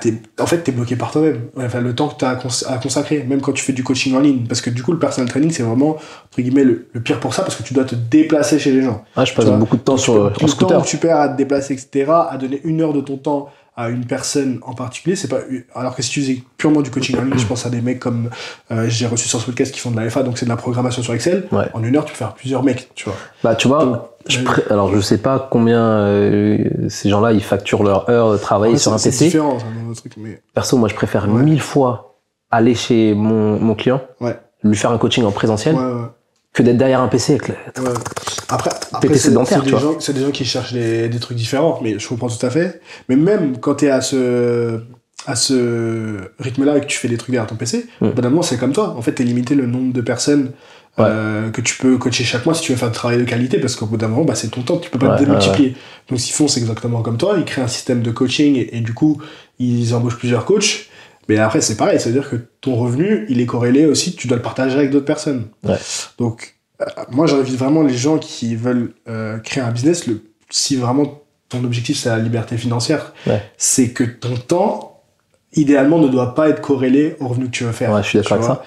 t'es bloqué par toi-même. Enfin, le temps que tu as à consacrer, même quand tu fais du coaching en ligne. Parce que du coup, le personal training, c'est vraiment, entre guillemets, le pire pour ça, parce que tu dois te déplacer chez les gens. Ah, je passe beaucoup de temps en scooter. Le temps que tu perds à te déplacer, etc., à donner 1 heure de ton temps à une personne en particulier, c'est pas, alors que si tu faisais purement du coaching en ligne, je pense à des mecs comme, j'ai reçu sur ce podcast qui font de la FA, donc c'est de la programmation sur Excel. En 1 heure, tu peux faire plusieurs mecs, tu vois. Tu vois, alors je sais pas combien, ces gens-là, ils facturent leur heure de travail sur un PC. C'est différent, c'est un truc, mais... Perso, moi, je préfère 1000 fois aller chez mon client, lui faire un coaching en présentiel, que d'être derrière un PC avec Après c'est des gens qui cherchent des trucs différents, mais je comprends tout à fait. Mais même quand t'es à ce rythme-là et que tu fais des trucs derrière ton PC, évidemment c'est comme toi. En fait, t'es limité le nombre de personnes que tu peux coacher chaque mois si tu veux faire du travail de qualité, parce qu'au bout d'un moment, c'est ton temps, tu peux pas te démultiplier. Donc ce qu'ils font, c'est exactement comme toi. Ils créent un système de coaching et du coup, ils embauchent plusieurs coachs. Mais après, c'est pareil, c'est-à-dire que ton revenu, il est corrélé aussi, tu dois le partager avec d'autres personnes. Donc, moi, j'invite vraiment les gens qui veulent créer un business, si vraiment ton objectif, c'est la liberté financière, c'est que ton temps, idéalement, ne doit pas être corrélé au revenu que tu veux faire. Ouais, je suis d'accord avec ça.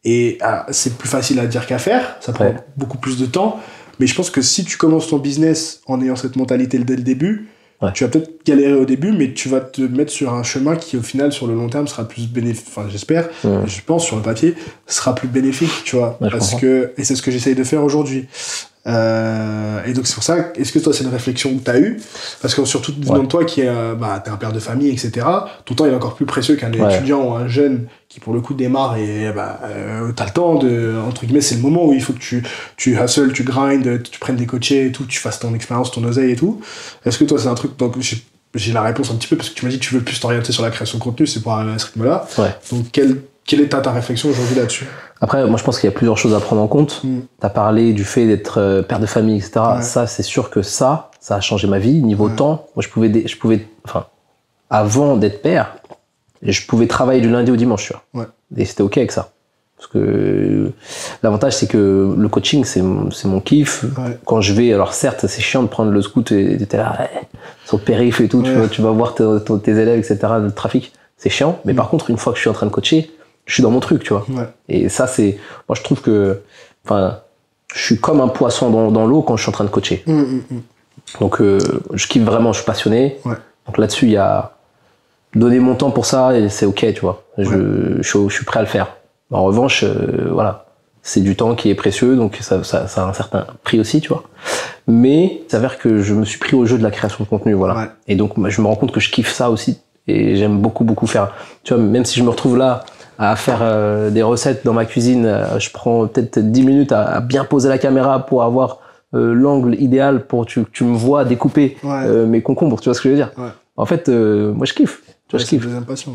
Et c'est plus facile à dire qu'à faire, ça prend beaucoup plus de temps, mais je pense que si tu commences ton business en ayant cette mentalité dès le début, tu vas peut-être galérer au début, mais tu vas te mettre sur un chemin qui, au final, sur le long terme, sera plus bénéfique. Enfin, j'espère, je pense, sur le papier, sera plus bénéfique, tu vois. Et c'est ce que j'essaye de faire aujourd'hui. Et donc, c'est pour ça, est-ce que toi, c'est une réflexion que t'as eue? Parce que surtout, venant de toi, qui est, t'es un père de famille, etc., ton temps, il est encore plus précieux qu'un étudiant ou un jeune qui, pour le coup, démarre et, t'as le temps entre guillemets, c'est le moment où il faut que tu hustles, tu grindes, tu prennes des coachés et tout, tu fasses ton expérience, ton oseille et tout. Est-ce que toi, c'est un truc, donc, j'ai la réponse un petit peu, parce que tu m'as dit que tu veux plus t'orienter sur la création de contenu, c'est pour arriver à ce rythme-là. Donc, quelle est ta réflexion aujourd'hui là-dessus? Après, moi, je pense qu'il y a plusieurs choses à prendre en compte. T'as parlé du fait d'être père de famille, etc. Ça, c'est sûr que ça a changé ma vie. Niveau temps, moi, je pouvais, avant d'être père, je pouvais travailler du lundi au dimanche, tu vois. Et c'était OK avec ça. Parce que l'avantage, c'est que le coaching, c'est mon kiff. Quand je vais, alors certes, c'est chiant de prendre le scoot et t'es là, sur le périph' et tout, tu vas voir tes élèves, etc., le trafic. C'est chiant. Mais par contre, une fois que je suis en train de coacher, je suis dans mon truc, tu vois. Et ça, moi, je trouve que, je suis comme un poisson dans l'eau quand je suis en train de coacher. Donc, je kiffe vraiment, je suis passionné. Donc là-dessus, il y a donner mon temps pour ça et c'est OK, tu vois. Je suis prêt à le faire. En revanche, c'est du temps qui est précieux, donc ça a un certain prix aussi, tu vois. Mais il s'avère que je me suis pris au jeu de la création de contenu, Et donc, je me rends compte que je kiffe ça aussi Et j'aime beaucoup faire. Tu vois, même si je me retrouve là à faire des recettes dans ma cuisine, je prends peut-être 10 minutes à bien poser la caméra pour avoir l'angle idéal pour que tu me vois découper mes concombres, tu vois ce que je veux dire. En fait, moi je kiffe. Tu vois, je kiffe. C'est une deuxième passion,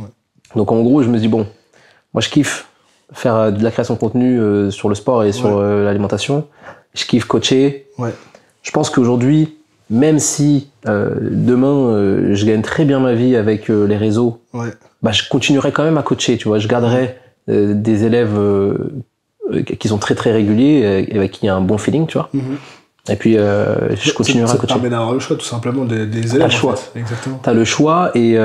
Donc en gros, je me dis, bon, moi je kiffe faire de la création de contenu sur le sport et sur l'alimentation. Je kiffe coacher. Je pense qu'aujourd'hui, même si demain je gagne très bien ma vie avec les réseaux, bah, je continuerai quand même à coacher, tu vois. Je garderai des élèves qui sont très réguliers et avec qui il y a un bon feeling, tu vois. Et puis je continuerai à coacher. Ça te permet d'avoir le choix tout simplement des élèves. T'as le choix. Exactement. T'as le choix et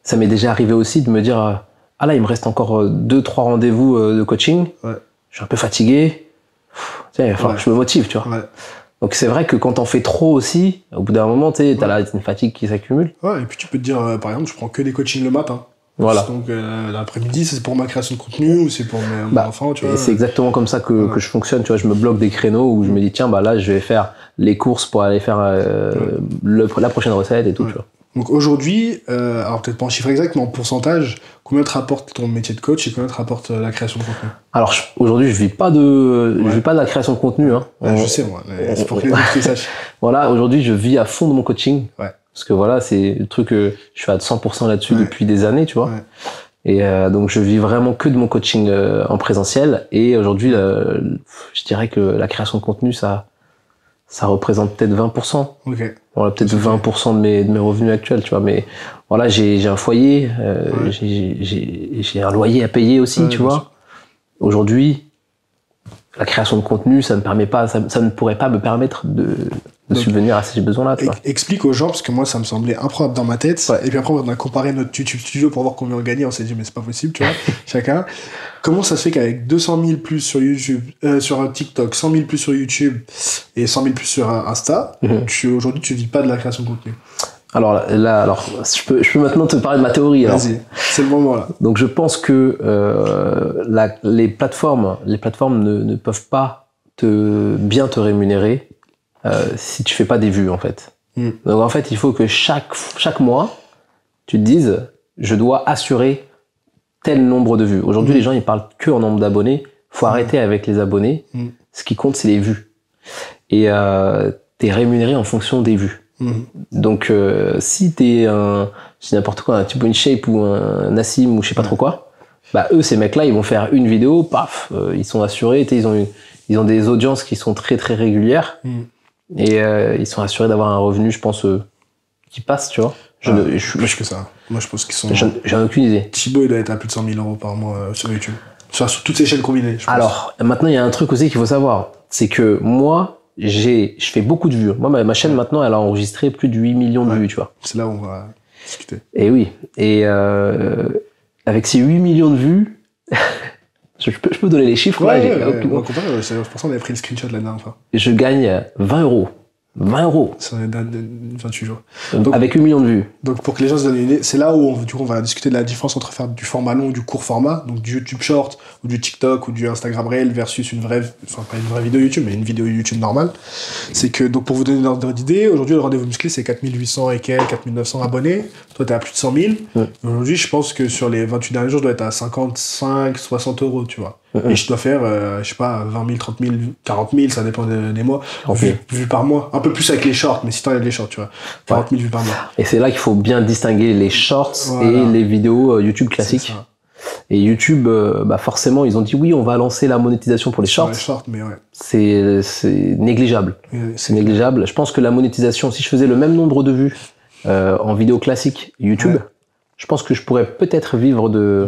ça m'est déjà arrivé aussi de me dire ah là il me reste encore 2-3 rendez-vous de coaching. Je suis un peu fatigué. Il va falloir que je me motive, tu vois. Donc c'est vrai que quand t'en fais trop aussi, au bout d'un moment, tu sais, t'as là une fatigue qui s'accumule. Et puis tu peux te dire, par exemple, je prends que des coachings le matin. Voilà. Donc l'après-midi, c'est pour ma création de contenu ou c'est pour mon enfant, tu vois. C'est exactement comme ça que je fonctionne, tu vois. Je me bloque des créneaux où je me dis, tiens, bah là, je vais faire les courses pour aller faire la prochaine recette et tout, tu vois. Donc aujourd'hui, alors peut-être pas en chiffre exact, mais en pourcentage, combien te rapporte ton métier de coach et combien te rapporte la création de contenu? Alors aujourd'hui, je vis pas de la création de contenu. Hein. Je sais moi, mais c'est pour que les autres le sachent. Voilà, aujourd'hui, je vis à fond de mon coaching. Parce que voilà, c'est le truc que je suis à 100% là-dessus depuis des années, tu vois. Et donc je vis vraiment que de mon coaching en présentiel. Et aujourd'hui, je dirais que la création de contenu, ça représente peut-être 20%. Voilà, peut-être 20% de mes revenus actuels, tu vois. Mais voilà, j'ai un foyer, j'ai un loyer à payer aussi, tu vois. Aujourd'hui, la création de contenu, ça ne pourrait pas me permettre de subvenir à ces besoins-là, tu vois. Explique aux gens, parce que moi, ça me semblait improbable dans ma tête. Et puis après, on a comparé notre YouTube Studio pour voir combien on gagnait. On s'est dit, mais c'est pas possible, tu vois, chacun. Comment ça se fait qu'avec 200 000 plus sur YouTube, sur TikTok, 100 000 plus sur YouTube et 100 000 plus sur Insta, aujourd'hui, tu vis pas de la création de contenu? Alors je peux maintenant te parler de ma théorie. Vas-y, c'est le moment là. Donc je pense que les plateformes ne peuvent pas bien te rémunérer si tu fais pas des vues en fait. Donc en fait il faut que chaque mois tu te dises je dois assurer tel nombre de vues. Aujourd'hui les gens ils parlent que en nombre d'abonnés. Faut arrêter avec les abonnés. Ce qui compte c'est les vues. Et t'es rémunéré en fonction des vues. Donc si t'es n'importe quoi, un Thibaut InShape ou un Nassim ou je sais pas trop quoi, bah eux ces mecs là ils vont faire une vidéo, paf, ils sont assurés, ils ont des audiences qui sont très régulières et ils sont assurés d'avoir un revenu je pense qui passe, tu vois. Plus que ça. Moi je pense qu'ils sont... J'en ai aucune idée. Thibaut il doit être à plus de 100 000 euros par mois sur YouTube. Sur toutes ces chaînes combinées, je pense. Alors maintenant il y a un truc aussi qu'il faut savoir, c'est que moi je fais beaucoup de vues. Moi, ma chaîne, maintenant, elle a enregistré plus de 8 millions de vues, tu vois. C'est là où on va discuter. Et oui. Et avec ces 8 millions de vues, je peux donner les chiffres, là. C'est pour ça qu'on avait pris le screenshot la dernière fois. Je gagne 20 euros. 20 euros. Ça date de 28 jours. Donc, avec 8 millions de vues. Donc, pour que les gens se donnent une idée, c'est là où on va discuter de la différence entre faire du format long ou du court format, donc du YouTube Short ou du TikTok ou du Instagram Reel versus pas une vraie vidéo YouTube, mais une vidéo YouTube normale. C'est que, donc, pour vous donner une ordre d'idée, aujourd'hui, le rendez-vous musclé, c'est 4800 et quelques, 4900 abonnés. Toi, t'es à plus de 100 000. Aujourd'hui, je pense que sur les 28 derniers jours, je dois être à 55, 60 euros, tu vois. Et je dois faire, je sais pas, 20 000, 30 000, 40 000, ça dépend des mois, vues par mois. Un peu plus avec les shorts, mais si t'enlèves les shorts, tu vois. 40 000 vues par mois. Et c'est là qu'il faut bien distinguer les shorts et les vidéos YouTube classiques. Et YouTube, forcément, ils ont dit oui, on va lancer la monétisation pour les shorts. Mais c'est négligeable. C'est négligeable. Je pense que la monétisation, si je faisais le même nombre de vues en vidéo classique YouTube, je pense que je pourrais peut-être vivre de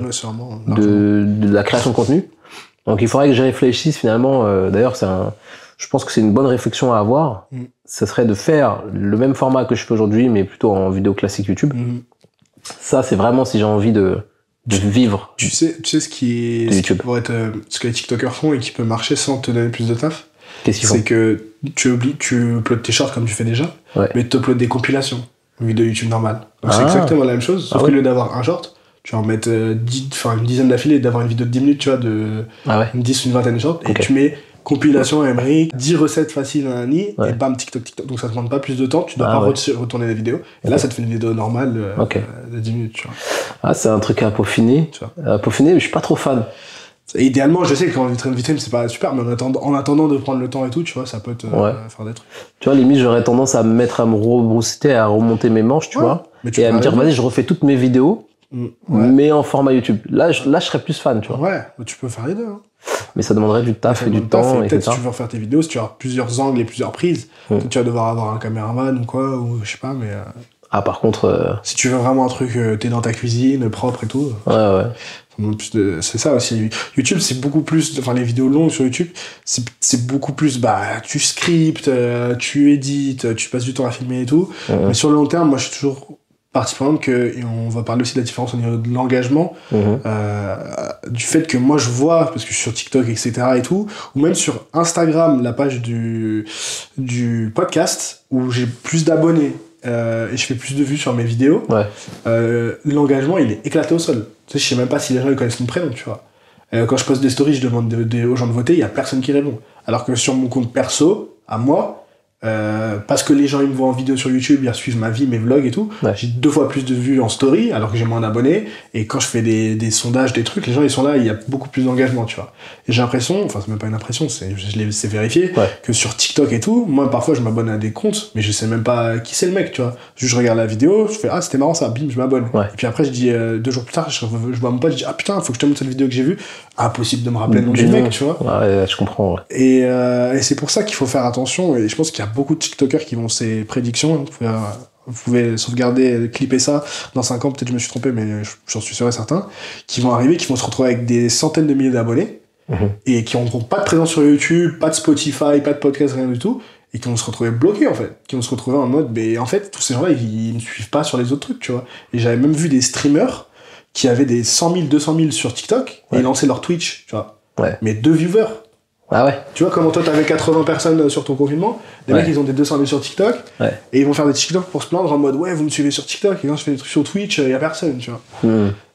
la création de contenu. Donc il faudrait que je réfléchisse finalement. D'ailleurs, je pense que c'est une bonne réflexion à avoir. Ce serait de faire le même format que je fais aujourd'hui, mais plutôt en vidéo classique YouTube. Ça, c'est vraiment si j'ai envie de vivre. Tu sais ce qui pourrait être ce que les TikTokers font et qui peut marcher sans te donner plus de taf. Qu'est-ce qu'ils font? C'est que tu uploades tes shorts comme tu fais déjà, mais tu uploades des compilations, une vidéo YouTube normale. Donc c'est exactement la même chose, sauf qu'au lieu d'avoir un short, tu vas en mettre une dizaine d'affilée, d'avoir une vidéo de 10 minutes, tu vois, une 10 ou une vingtaine de shorts, et tu mets compilation Emery, 10 recettes faciles et Ouais. bam, TikTok. Donc ça te demande pas plus de temps, tu dois Ah pas ouais. retourner les vidéos. Et là, ça te fait une vidéo normale Ok. de 10 minutes, tu vois. Ah, c'est un truc à peaufiner. Tu vois. À peaufiner, mais je suis pas trop fan. Et idéalement, je sais qu'en vitrine, c'est pas super, mais en attendant de prendre le temps et tout, tu vois, ça peut te Ouais. faire des trucs. Tu vois, limite, j'aurais tendance à me mettre à me rebrousser, à remonter mes manches, tu Ouais. vois. Mais tu Et à peux me dire, arriver. vas-y, je refais toutes mes vidéos, Ouais. mais en format YouTube. Là, je serais plus fan, tu vois. Ouais, mais tu peux faire les deux. Hein. Mais ça demanderait du taf Ça et du demande taf, temps, et peut-être etc. si tu veux refaire tes vidéos, si tu as plusieurs angles et plusieurs prises, peut-être tu vas devoir avoir un caméraman ou quoi, ou je sais pas, mais Ah, par contre, si tu veux vraiment un truc, t'es dans ta cuisine, propre et tout, ouais. c'est ça aussi. YouTube, c'est beaucoup plus, enfin les vidéos longues sur YouTube, c'est beaucoup plus, bah, tu scriptes, tu édites, tu passes du temps à filmer et tout. Mais sur le long terme, moi je suis toujours partie prenante que, et on va parler aussi de la différence au niveau de l'engagement, du fait que moi je vois, parce que je suis sur TikTok, etc. et tout, ou même sur Instagram, la page du podcast, où j'ai plus d'abonnés, et je fais plus de vues sur mes vidéos, Ouais. l'engagement il est éclaté au sol. Tu sais, je sais même pas si les gens ils connaissent mon prénom, tu vois. Quand je poste des stories, je demande aux gens de voter, il y a personne qui répond. Alors que sur mon compte perso, à moi, parce que les gens ils me voient en vidéo sur YouTube, ils suivent ma vie, mes vlogs et tout, Ouais. j'ai 2 fois plus de vues en story, alors que j'ai moins d'abonnés. Et quand je fais des sondages, des trucs, les gens ils sont là, il y a beaucoup plus d'engagement, tu vois. Et j'ai l'impression, enfin c'est même pas une impression, c'est vérifié, Ouais. que sur TikTok et tout, moi parfois je m'abonne à des comptes, mais je sais même pas qui c'est le mec, tu vois. Juste je regarde la vidéo, je fais ah c'était marrant ça, bim, je m'abonne. Ouais. Et puis après je dis 2 jours plus tard, je vois mon pote, je dis ah putain, faut que je te montre cette vidéo que j'ai vue. Impossible de me rappeler le nom du mec, tu vois. Ouais, je comprends. Ouais. Et c'est pour ça qu'il faut faire attention, et je pense qu'il y a beaucoup de TikTokers qui vont ces prédictions. Vous pouvez sauvegarder, clipper ça. Dans 5 ans, peut-être je me suis trompé, mais j'en suis sûr et certain, qui vont arriver, qui vont se retrouver avec des centaines de milliers d'abonnés, et qui n'auront pas de présence sur YouTube, pas de Spotify, pas de podcast, rien du tout, et qui vont se retrouver bloqués, en fait. Qui vont se retrouver en mode, mais en fait, tous ces gens-là, ils ne suivent pas sur les autres trucs, tu vois. Et j'avais même vu des streamers qui avaient des 100 000, 200 000 sur TikTok, et ils lançaient leur Twitch, tu vois. Ouais. Mais 2 viewers. Ah ouais. Tu vois, comment toi t'avais 80 personnes sur ton confinement, les Ouais. mecs ils ont des 200 000 sur TikTok, Ouais. et ils vont faire des TikTok pour se plaindre en mode ouais, vous me suivez sur TikTok, et quand je fais des trucs sur Twitch, y a personne, tu vois.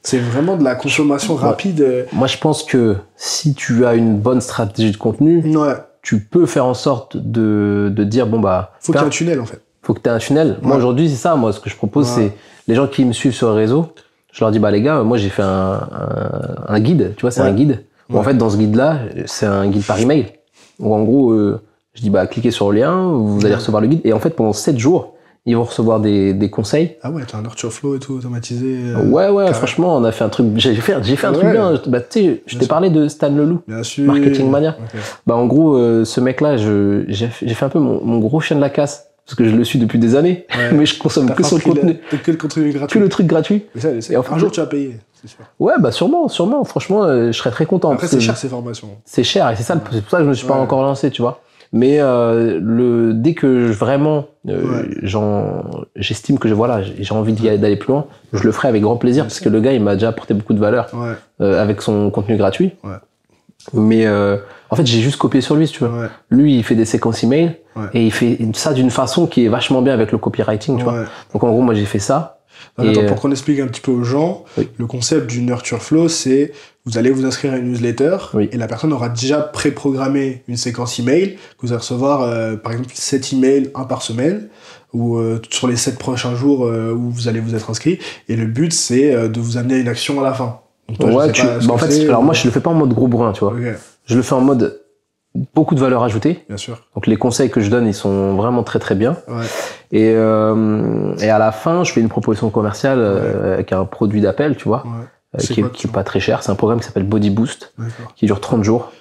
C'est vraiment de la consommation rapide. Moi, je pense que si tu as une bonne stratégie de contenu, Ouais, tu peux faire en sorte de dire bon bah faut qu'il y ait un tunnel en fait. faut que tu aies un tunnel. Moi Ouais. aujourd'hui c'est ça, moi ce que je propose Ouais. c'est les gens qui me suivent sur le réseau, je leur dis bah les gars, moi j'ai fait un guide, tu vois, c'est Ouais. un guide. Où, en Ouais. fait dans ce guide là, c'est un guide par email. Où en gros je dis bah cliquez sur le lien, vous allez recevoir le guide et en fait pendant 7 jours, ils vont recevoir des conseils. Ah ouais, t'as un nurture flow et tout automatisé. Ouais, carré. franchement, on a fait un truc. J'ai fait un truc Ouais. bien. Bah, tu sais, je t'ai sûr. parlé de Stan Leloup, Bien sûr. Marketing Mania. Ok. Bah, en gros, ce mec-là, j'ai fait un peu mon gros chien de la casse. Parce que je le suis depuis des années. Ouais. Mais je consomme T'as que pas son pris contenu. que le contenu Que gratuit. le truc gratuit. Mais ça, Et en fait, un jour tu vas payer, c'est sûr. Ouais, bah, sûrement. Franchement, je serais très content. Après, parce c'est que cher ces formations. C'est cher. Et c'est ça, c'est pour ça que je me suis pas Ouais. encore lancé, tu vois. Mais dès que vraiment j'estime que j'ai envie d'aller plus loin, je le ferai avec grand plaisir parce que le gars il m'a déjà apporté beaucoup de valeur Ouais. avec son contenu gratuit. Ouais. Mais en fait j'ai juste copié sur lui si tu veux. Ouais. Lui il fait des séquences email Ouais. et il fait ça d'une façon qui est vachement bien avec le copywriting, tu vois. Ouais. Donc en gros moi j'ai fait ça. Donc, Et, attends, pour qu'on explique un petit peu aux gens, oui. le concept du Nurture Flow, c'est vous allez vous inscrire à une newsletter Oui. et la personne aura déjà préprogrammé une séquence email que vous allez recevoir, par exemple, 7 emails, un par semaine, ou sur les 7 prochains jours où vous allez vous être inscrit. Et le but, c'est de vous amener à une action à la fin. Donc, toi, Ouais, je sais pas ce en que fait, c'est, alors ou- moi je le fais pas en mode gros bourrin, tu vois. Ok, Je le fais en mode beaucoup de valeur ajoutée. bien sûr. Donc les conseils que je donne, ils sont vraiment très très bien. Ouais. Et à la fin, je fais une proposition commerciale avec un produit d'appel, tu vois, Ouais. qui C'est quoi, est pas très cher. C'est un programme qui s'appelle Body Boost, D'accord. qui dure 30 jours.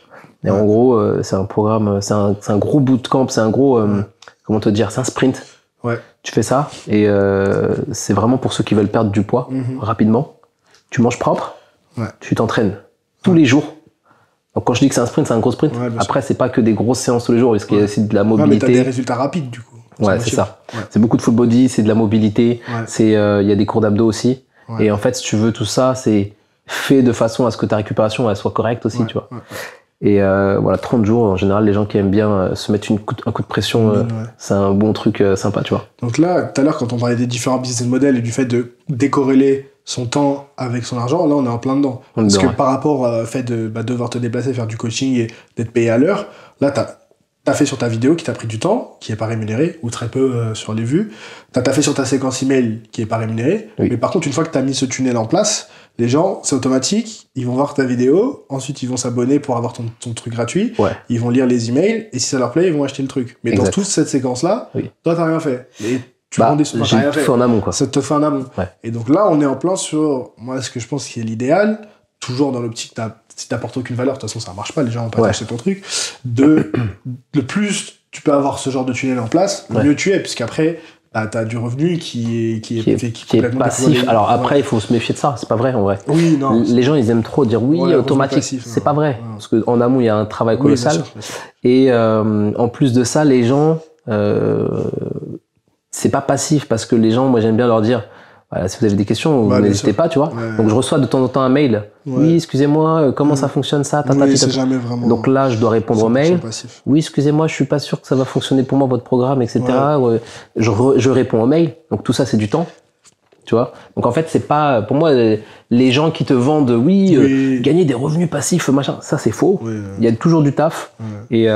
Et Ouais. en gros, c'est un programme, c'est un gros bootcamp, c'est un gros, comment te dire, c'est un sprint. Ouais. Tu fais ça et c'est vraiment pour ceux qui veulent perdre du poids Mhm. rapidement. Tu manges propre, Ouais. tu t'entraînes tous les jours. Donc quand je dis que c'est un sprint, c'est un gros sprint. Ouais, bien Après, c'est pas que des grosses séances tous les jours, parce qu'il y a Ouais. aussi de la Ouais, mais t'as mobilité. des résultats rapides, du coup. Ouais, motive. c'est ça. Ouais. C'est beaucoup de full body, c'est de la mobilité, Ouais. c'est il y a des cours d'abdos aussi. Ouais. Et en fait, si tu veux tout ça, c'est fait de façon à ce que ta récupération elle soit correcte aussi, Ouais, tu vois. ouais, Et voilà, 30 jours en général, les gens qui aiment bien se mettre un coup de pression, ouais. c'est un bon truc sympa, tu vois. Donc là, tout à l'heure, quand on parlait des différents business models et du fait de décorréler son temps avec son argent, là, on est en plein dedans. On est Parce dedans, que ouais. par rapport au fait de devoir te déplacer, faire du coaching et d'être payé à l'heure, Là, t'as fait sur ta vidéo qui t'a pris du temps, qui est pas rémunéré, ou très peu sur les vues. T'as fait sur ta séquence email qui est pas rémunérée. Oui. Mais par contre, une fois que t'as mis ce tunnel en place, les gens, c'est automatique, ils vont voir ta vidéo, ensuite ils vont s'abonner pour avoir ton truc gratuit, Ouais. ils vont lire les emails, et si ça leur plaît, ils vont acheter le truc. Mais Exact. dans toute cette séquence-là, Oui. toi, t'as rien fait. Et tu Bah, prends des sous, t'as j'ai rien tout fait. fait en amont, quoi. Ça te fait un amont. Ouais. Et donc là, on est en plein sur, moi, ce que je pense qui est l'idéal, toujours dans l'optique, si t'apportes aucune valeur, de toute façon, ça marche pas, les gens vont pas Ouais. acheter ton truc, le plus tu peux avoir ce genre de tunnel en place, le Ouais. mieux tu es, puisqu'après, bah, t'as du revenu qui est complètement passif. décorrélé. Alors après, Ouais. il faut se méfier de ça. C'est pas vrai, en vrai. Oui, non. Les gens, ils aiment trop dire oui, Ouais, automatique. passif, C'est ouais. pas vrai. Ouais. Parce qu'en amont, il y a un travail Oui, colossal. bien sûr, bien sûr. Et en plus de ça, les gens, c'est pas passif parce que les gens, moi j'aime bien leur dire, voilà, si vous avez des questions, Bah, bien n'hésitez sûr. pas, tu vois. Ouais. Donc je reçois de temps en temps un mail. Ouais. Oui, excusez-moi, comment ça fonctionne ça Oui, tata. c'est jamais vraiment. Donc là, je dois répondre au 100% mail. passif. Oui, excusez-moi, je suis pas sûr que ça va fonctionner pour moi, votre programme, etc. Ouais. Je réponds au mail. Donc tout ça, c'est du temps. Tu vois. Donc en fait, c'est pas, pour moi, les gens qui te vendent, Oui. gagner des revenus passifs, machin, ça c'est faux. Oui, Il y a toujours du taf. ouais.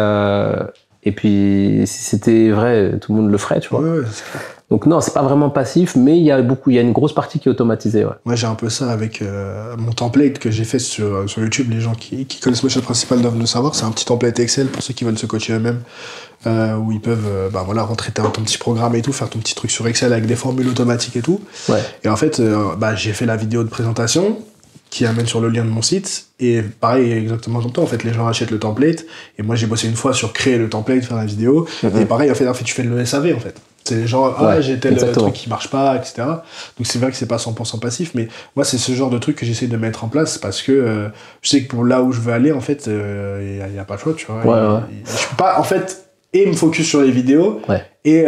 Et puis, si c'était vrai, tout le monde le ferait, tu vois. Ouais, ouais, c'est clair. Donc non, c'est pas vraiment passif, mais il y a une grosse partie qui est automatisée, ouais. Moi, j'ai un peu ça avec mon template que j'ai fait sur YouTube. Les gens qui connaissent ma chaîne principale doivent le savoir. C'est un petit template Excel pour ceux qui veulent se coacher eux-mêmes, où ils peuvent rentrer ton petit programme et tout, faire ton petit truc sur Excel avec des formules automatiques et tout. Ouais. Et en fait, j'ai fait la vidéo de présentation qui amène sur le lien de mon site. Et pareil, exactement comme toi, en fait, les gens achètent le template. Et moi, j'ai bossé une fois sur créer le template, faire la vidéo. Et pareil, en fait, tu fais le SAV, en fait. C'est genre, Ouais, j'ai tel exactement. truc qui marche pas, etc. Donc c'est vrai que c'est pas 100% passif, mais moi, c'est ce genre de truc que j'essaie de mettre en place parce que je sais que pour là où je veux aller, en fait, il y a pas le choix, tu vois. Ouais. Je peux pas, en fait, et me focus sur les vidéos Ouais. et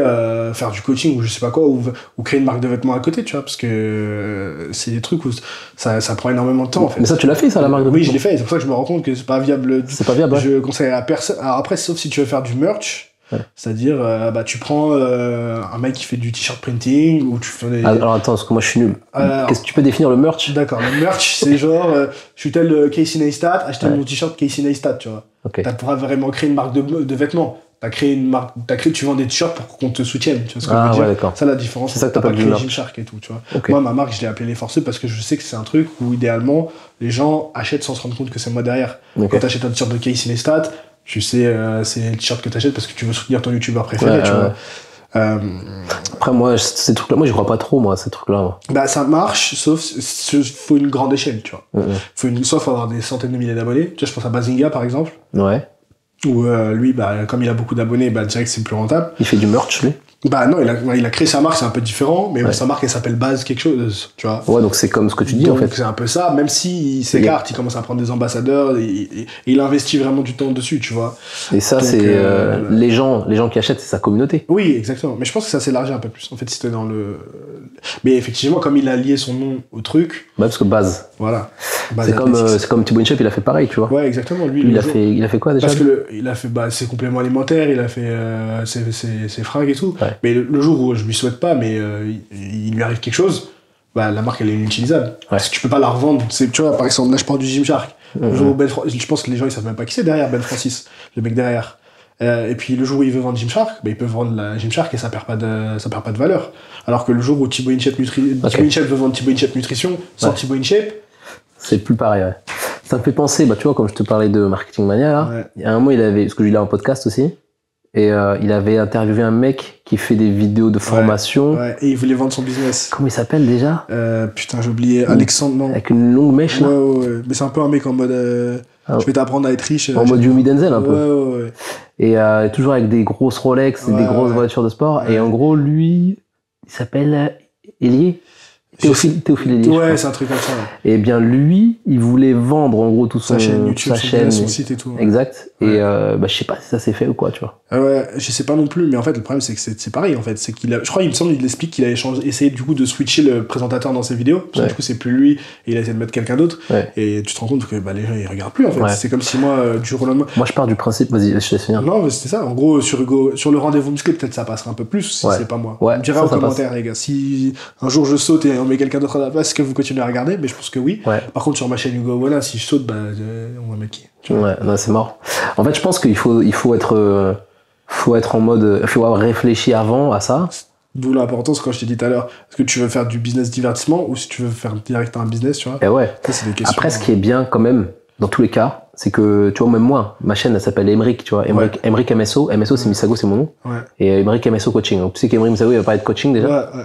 faire du coaching ou je sais pas quoi, ou créer une marque de vêtements à côté, tu vois, parce que c'est des trucs où ça prend énormément de temps, en fait. Mais ça, tu l'as fait, ça, la marque de Oui, je vêtements. l'ai fait, et c'est pour ça que je me rends compte que c'est pas viable. C'est pas viable, ouais. Je conseille à personne. Alors après, sauf si tu veux faire du merch, Ouais. c'est-à-dire, tu prends un mec qui fait du t-shirt printing, ou tu fais des... Alors attends, parce que moi je suis nul. Qu'est-ce que tu peux définir le merch? D'accord, le merch, c'est genre, je suis tel Casey Neistat, achetez Ouais. mon t-shirt Casey Neistat, tu vois. Ok. T'as pas vraiment créé une marque de vêtements. Tu vends des t-shirts pour qu'on te soutienne, tu vois ce que je veux Ah dire. ouais, d'accord. Ça, la différence, C'est ça que t'as pas t'appelles créé du merch. Gymshark et tout, tu vois. Ok. Moi, ma marque, je l'ai appelée Les Forceux parce que je sais que c'est un truc où, idéalement, les gens achètent sans se rendre compte que c'est moi derrière. Ok. Quand t'achètes un t-shirt de Casey Neistat, tu sais, c'est le t-shirt que t'achètes parce que tu veux soutenir ton youtubeur préféré, Ouais, tu ouais. vois. Après, moi, ces trucs-là, moi j'y crois pas trop, moi, ces trucs-là. Moi. Bah, ça marche, sauf faut une grande échelle, tu vois. Soit faut avoir des centaines de milliers d'abonnés. Tu vois, je pense à Bazinga, par exemple, Ouais. où lui, comme il a beaucoup d'abonnés, direct, c'est plus rentable. Il fait du merch, lui. Bah non, il a créé sa marque, c'est un peu différent, mais Ouais. sa marque, elle s'appelle Base quelque chose, tu vois. Ouais, donc c'est comme ce que tu dis, Donc, en fait. c'est un peu ça, même s'il s'écarte, il commence à prendre des ambassadeurs, et il investit vraiment du temps dessus, tu vois. Et ça, Donc, c'est les gens qui achètent, c'est sa communauté. Oui, exactement. Mais je pense que ça s'élargit un peu plus. En fait, c'était dans le... Mais effectivement, comme il a lié son nom au truc, Ouais, parce que base. voilà. C'est comme Thibaut InShape, il a fait pareil, tu vois. Ouais, exactement. Lui, Lui, le jour- il a fait quoi déjà? Parce que il a fait ses compléments alimentaires, il a fait ses fringues et tout. Ouais. Mais le jour où je lui souhaite pas, mais il lui arrive quelque chose, la marque elle est inutilisable. Parce que tu peux pas la revendre. Tu vois, par exemple, là je parle du Gymshark. Le jour où je pense que les gens ils savent même pas qui c'est derrière Ben Francis, le mec derrière. Et puis le jour où il veut vendre Gymshark, il peut vendre la Gymshark et ça perd pas de valeur. Alors que le jour où Thibaut InShape veut vendre Thibaut InShape Nutrition sans Ouais. Thibaut InShape, C'est plus pareil, ouais. Ça me fait penser, tu vois, comme je te parlais de Marketing Mania, là, Ouais. il y a un moment, parce que je l'ai en podcast aussi, et il avait interviewé un mec qui fait des vidéos de formation. ouais, et il voulait vendre son business. Comment il s'appelle déjà? Putain, j'ai oublié. Alexandre, non. Avec une longue mèche, là. Ouais. Mais c'est un peu un mec en mode. Ah. Je vais t'apprendre à être riche. En mode Yumi Denzel, un peu. Ouais. Et toujours avec des grosses Rolex et Ouais, des grosses ouais. voitures de sport. Ouais. Et en gros, lui, il s'appelle Elie. Théophile Elie. je Ouais, crois. c'est un truc comme ça. Ouais. Et bien, lui, il voulait vendre en gros tout Sa chaîne YouTube, sa chaîne. son site et tout. Ouais. Exact. Ouais. Et je sais pas si ça s'est fait ou quoi, tu vois. Ouais, je sais pas non plus, mais en fait, le problème, c'est que c'est pareil, en fait. C'est je crois, il me semble, il explique qu'il a essayé du coup de switcher le présentateur dans ses vidéos. Parce que Ouais. du coup, c'est plus lui, et il a essayé de mettre quelqu'un d'autre. Ouais. Et tu te rends compte que les gens, ils regardent plus, en fait. Ouais. C'est comme si moi, du jour au lendemain. Moi, je pars du principe, vas-y, je te laisse finir. Non, mais c'était ça. En gros, sur le rendez-vous musclé, peut-être ça passera un peu plus si Ouais. c'est pas moi. Ouais, On me dira ça en passe. commentaire, les gars. Si un jour je saute et on met quelqu'un d'autre à la place, est-ce que vous continuez à regarder? Mais je pense que oui. Ouais. Par contre, sur ma chaîne Hugo Voilà, si je saute, bah, on va mettre qui? Tu vois. Ouais, non, c'est mort. En fait, je pense qu'il faut être en mode, faut avoir réfléchi avant à ça. D'où l'importance, quand je t'ai dit tout à l'heure, est-ce que tu veux faire du business divertissement ou si tu veux faire direct un business, tu vois? Et ouais. Ça, c'est des questions. Après, ce qui est bien quand même, dans tous les cas, c'est que, tu vois, même moi, ma chaîne, elle s'appelle Emric, tu vois. Emric MSO. MSO, c'est Misago, c'est mon nom. Ouais. Et Emric MSO Coaching. Donc, tu sais qu'Emric Misago, il va parler de coaching déjà. Ouais.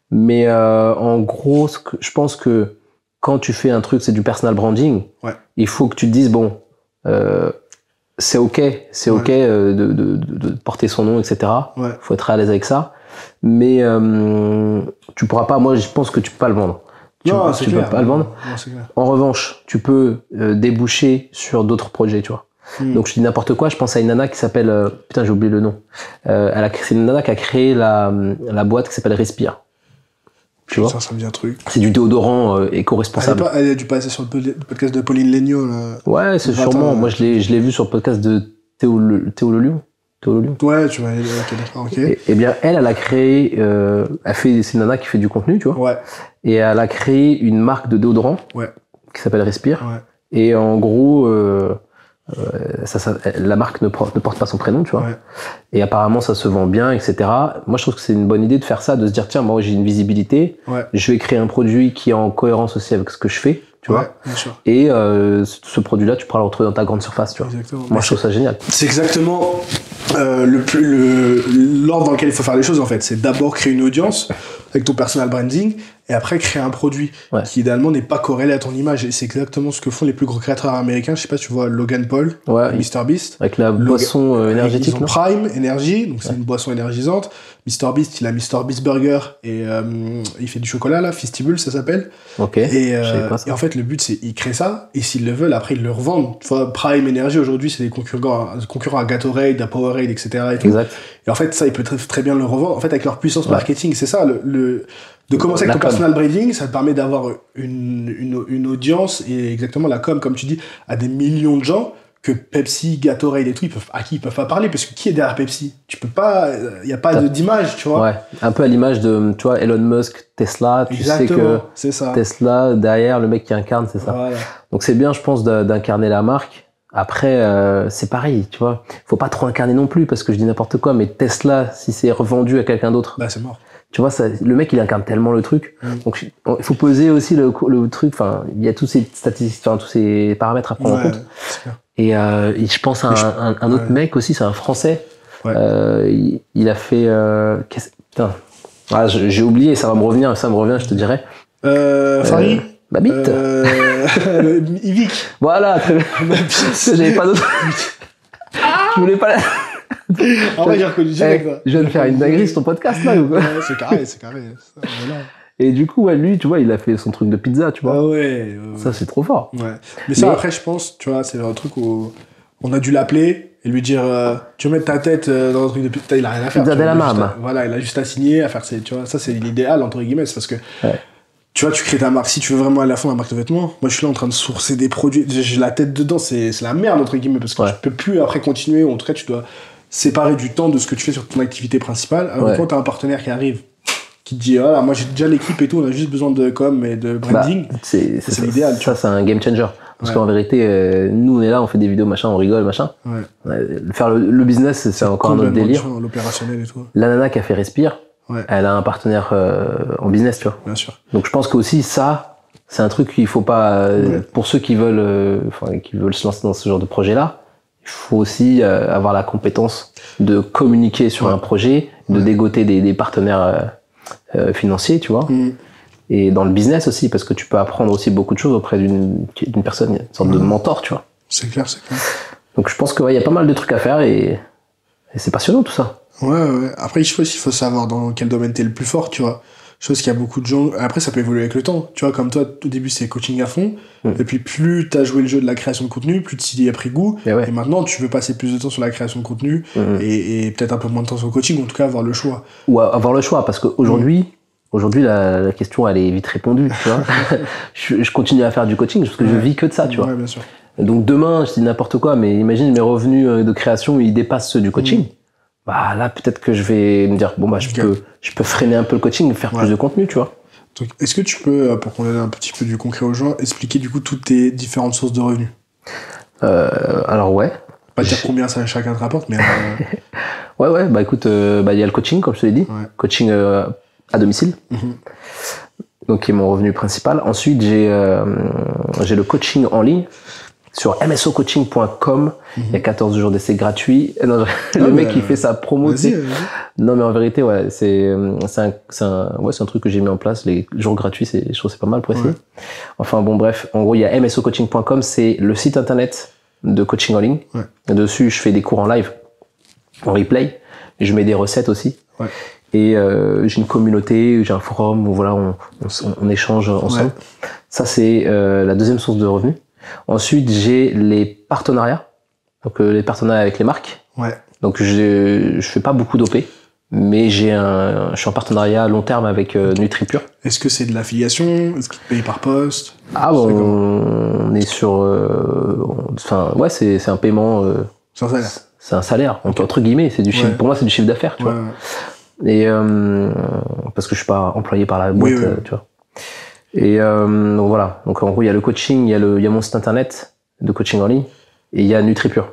Mais en gros, je pense que quand tu fais un truc, c'est du personal branding, il faut que tu te dises, bon, c'est ok de porter son nom, etc. Faut être à l'aise avec ça. Mais tu pourras pas, moi je pense que tu peux pas le vendre. Tu peux pas le vendre. Non, c'est clair. En revanche, tu peux déboucher sur d'autres projets, tu vois. Donc je dis n'importe quoi, je pense à une nana qui s'appelle, putain j'ai oublié le nom. C'est une nana qui a créé la boîte qui s'appelle Respire. Tu vois, ça me dit un truc. c'est du déodorant éco-responsable. Elle a dû passer sur le podcast de Pauline Legnaud, là. Ouais, c'est sûrement. Moi, je l'ai vu sur le podcast de Théo Le Lion. Ouais, tu vois, ok, d'accord, ok. Et bien, elle a créé, c'est une nana qui fait du contenu, tu vois. Ouais. Et elle a créé une marque de déodorant. Qui s'appelle Respire. Ouais. Et en gros, la marque ne porte pas son prénom, tu vois. Ouais. Et apparemment, ça se vend bien, etc. Moi, je trouve que c'est une bonne idée de faire ça, de se dire, tiens, moi, j'ai une visibilité. Ouais. Je vais créer un produit qui est en cohérence aussi avec ce que je fais, tu vois. Bien sûr. Et ce produit-là, tu pourras le retrouver dans ta grande surface, tu vois. Exactement. Moi, je trouve ça génial. C'est exactement l'ordre dans lequel il faut faire les choses, en fait. C'est d'abord créer une audience avec ton personal branding et après créer un produit qui idéalement n'est pas corrélé à ton image. Et c'est exactement ce que font les plus gros créateurs américains. Je sais pas si tu vois Logan Paul, MrBeast. Avec la boisson énergétique. Ils ont Prime Energy, donc c'est une boisson énergisante. MrBeast, il a MrBeast Burger et il fait du chocolat là, Festival ça s'appelle. Ok. Et en fait le but c'est ils créent ça et s'ils le veulent après ils le revendent. Tu vois, Prime Energy aujourd'hui c'est des concurrents à Gatorade, à Powerade, etc. Et tout. Exact. Et en fait ça ils peuvent très bien le revendre. En fait avec leur puissance marketing c'est ça de commencer avec ton personal branding, ça te permet d'avoir une audience et exactement la com comme tu dis à des millions de gens. Que Pepsi, Gatorade et tout, à qui ils peuvent pas parler, parce que qui est derrière Pepsi? Tu peux pas, y a pas d'image, tu vois. Ouais, un peu à l'image de, tu vois, Elon Musk, Tesla, tu sais que c'est ça. Tesla, derrière, le mec qui incarne, c'est ça. Voilà. Donc c'est bien, je pense, d'incarner la marque. Après, c'est pareil, tu vois. Faut pas trop incarner non plus, parce que je dis n'importe quoi, mais Tesla, si c'est revendu à quelqu'un d'autre. Bah, c'est mort. Tu vois, le mec, il incarne tellement le truc. Donc, il faut peser aussi le truc. Enfin, il y a tous ces statistiques, tous ces paramètres à prendre en compte. Et je pense à un autre mec aussi, c'est un Français. Il a fait... putain. Ah, j'ai oublié, ça me revient, je te dirais. Farid Babit. Yvick. Voilà, très bien. J'avais pas d'autre. Je voulais pas... En vrai, j'ai reconnu direct. Je viens de faire une dinguerie sur ton podcast là ou quoi? C'est carré. Voilà. Et du coup, lui, tu vois, il a fait son truc de pizza, tu vois. Ah ouais. Ça, c'est trop fort. Ouais. Mais ça, après, je pense, tu vois, c'est un truc où on a dû l'appeler et lui dire, tu veux mettre ta tête dans un truc de pizza, il a rien à faire. Pizza de la mame. Voilà, il a juste à signer, à faire tu vois, ça, c'est l'idéal, entre guillemets, c'est parce que, tu vois, tu crées ta marque. Si tu veux vraiment aller à fond la marque de vêtements, moi, je suis là en train de sourcer des produits. J'ai la tête dedans, c'est la merde, entre guillemets, parce que tu peux plus après continuer, ou en tout cas, tu dois séparer du temps de ce que tu fais sur ton activité principale. Alors quand t'as un partenaire qui arrive, qui te dit voilà, moi j'ai déjà l'équipe et tout, on a juste besoin de com et de branding, c'est l'idéal. Ça, c'est un game changer. Parce qu'en vérité, nous on est là, on fait des vidéos, machin, on rigole, machin. Faire le business, c'est encore un autre délire. L'opérationnel et tout. La nana qui a fait Respire, elle a un partenaire en business, tu vois. Bien sûr. Donc je pense qu'aussi ça, c'est un truc qu'il faut pas, pour ceux qui veulent se lancer dans ce genre de projet-là, il faut aussi avoir la compétence de communiquer sur un projet, de dégoter des partenaires financiers, tu vois. Et dans le business aussi, parce que tu peux apprendre aussi beaucoup de choses auprès d'une personne, une sorte de mentor, tu vois. C'est clair. Donc je pense qu'il y a pas mal de trucs à faire et c'est passionnant tout ça. Ouais. Après, il faut savoir dans quel domaine t'es le plus fort, tu vois. Chose qu'il y a beaucoup de gens... Après, ça peut évoluer avec le temps. Tu vois, comme toi, au début, c'est coaching à fond. Et puis, plus t'as joué le jeu de la création de contenu, plus tu y as pris goût. Et maintenant, tu veux passer plus de temps sur la création de contenu et peut-être un peu moins de temps sur le coaching, ou en tout cas, avoir le choix. Ou avoir le choix, parce qu'aujourd'hui, la question, elle est vite répondue, tu vois. je continue à faire du coaching parce que je vis que de ça, tu vois. Ouais, bien sûr. Donc demain, je dis n'importe quoi, mais imagine mes revenus de création, ils dépassent ceux du coaching. Bah là, peut-être que je vais me dire, bon bah je peux freiner un peu le coaching et faire plus de contenu, tu vois. Donc, est-ce que tu peux, pour qu'on donne un petit peu du concret aux gens, expliquer du coup toutes tes différentes sources de revenus? Alors ouais. Pas dire combien ça chacun te rapporte, mais... Ouais, bah écoute, il y a le coaching, comme je te l'ai dit. Ouais. Coaching à domicile. Donc, qui est mon revenu principal. Ensuite, j'ai le coaching en ligne sur msocoaching.com. Il y a 14 jours d'essai gratuit. Non, le mec qui fait sa promo. Non, mais en vérité, ouais, c'est un truc que j'ai mis en place. Les jours gratuits, je trouve que c'est pas mal pour essayer. Ouais. Enfin, bon, bref. En gros, il y a msocoaching.com. C'est le site internet de coaching en ligne. Ouais. Dessus, je fais des cours en live, en replay. Je mets des recettes aussi. Ouais. Et j'ai une communauté, j'ai un forum où voilà, on échange ensemble. Ouais. Ça, c'est la deuxième source de revenus. Ensuite, j'ai les partenariats. Donc, les partenariats avec les marques. Ouais. Donc, je fais pas beaucoup d'OP, mais je suis en partenariat à long terme avec NutriPure. Est-ce que c'est de l'affiliation? Est-ce qu'ils te payent par poste? Ah bon, on est sur... Enfin, ouais, c'est un paiement... c'est un salaire. C'est un salaire, okay. Entre guillemets. C'est du chiffre, pour moi, c'est du chiffre d'affaires, tu vois. Et parce que je suis pas employé par la boîte, tu vois. Et donc voilà. Donc en gros, il y a le coaching, il y a mon site internet de coaching en ligne, et il y a NutriPure,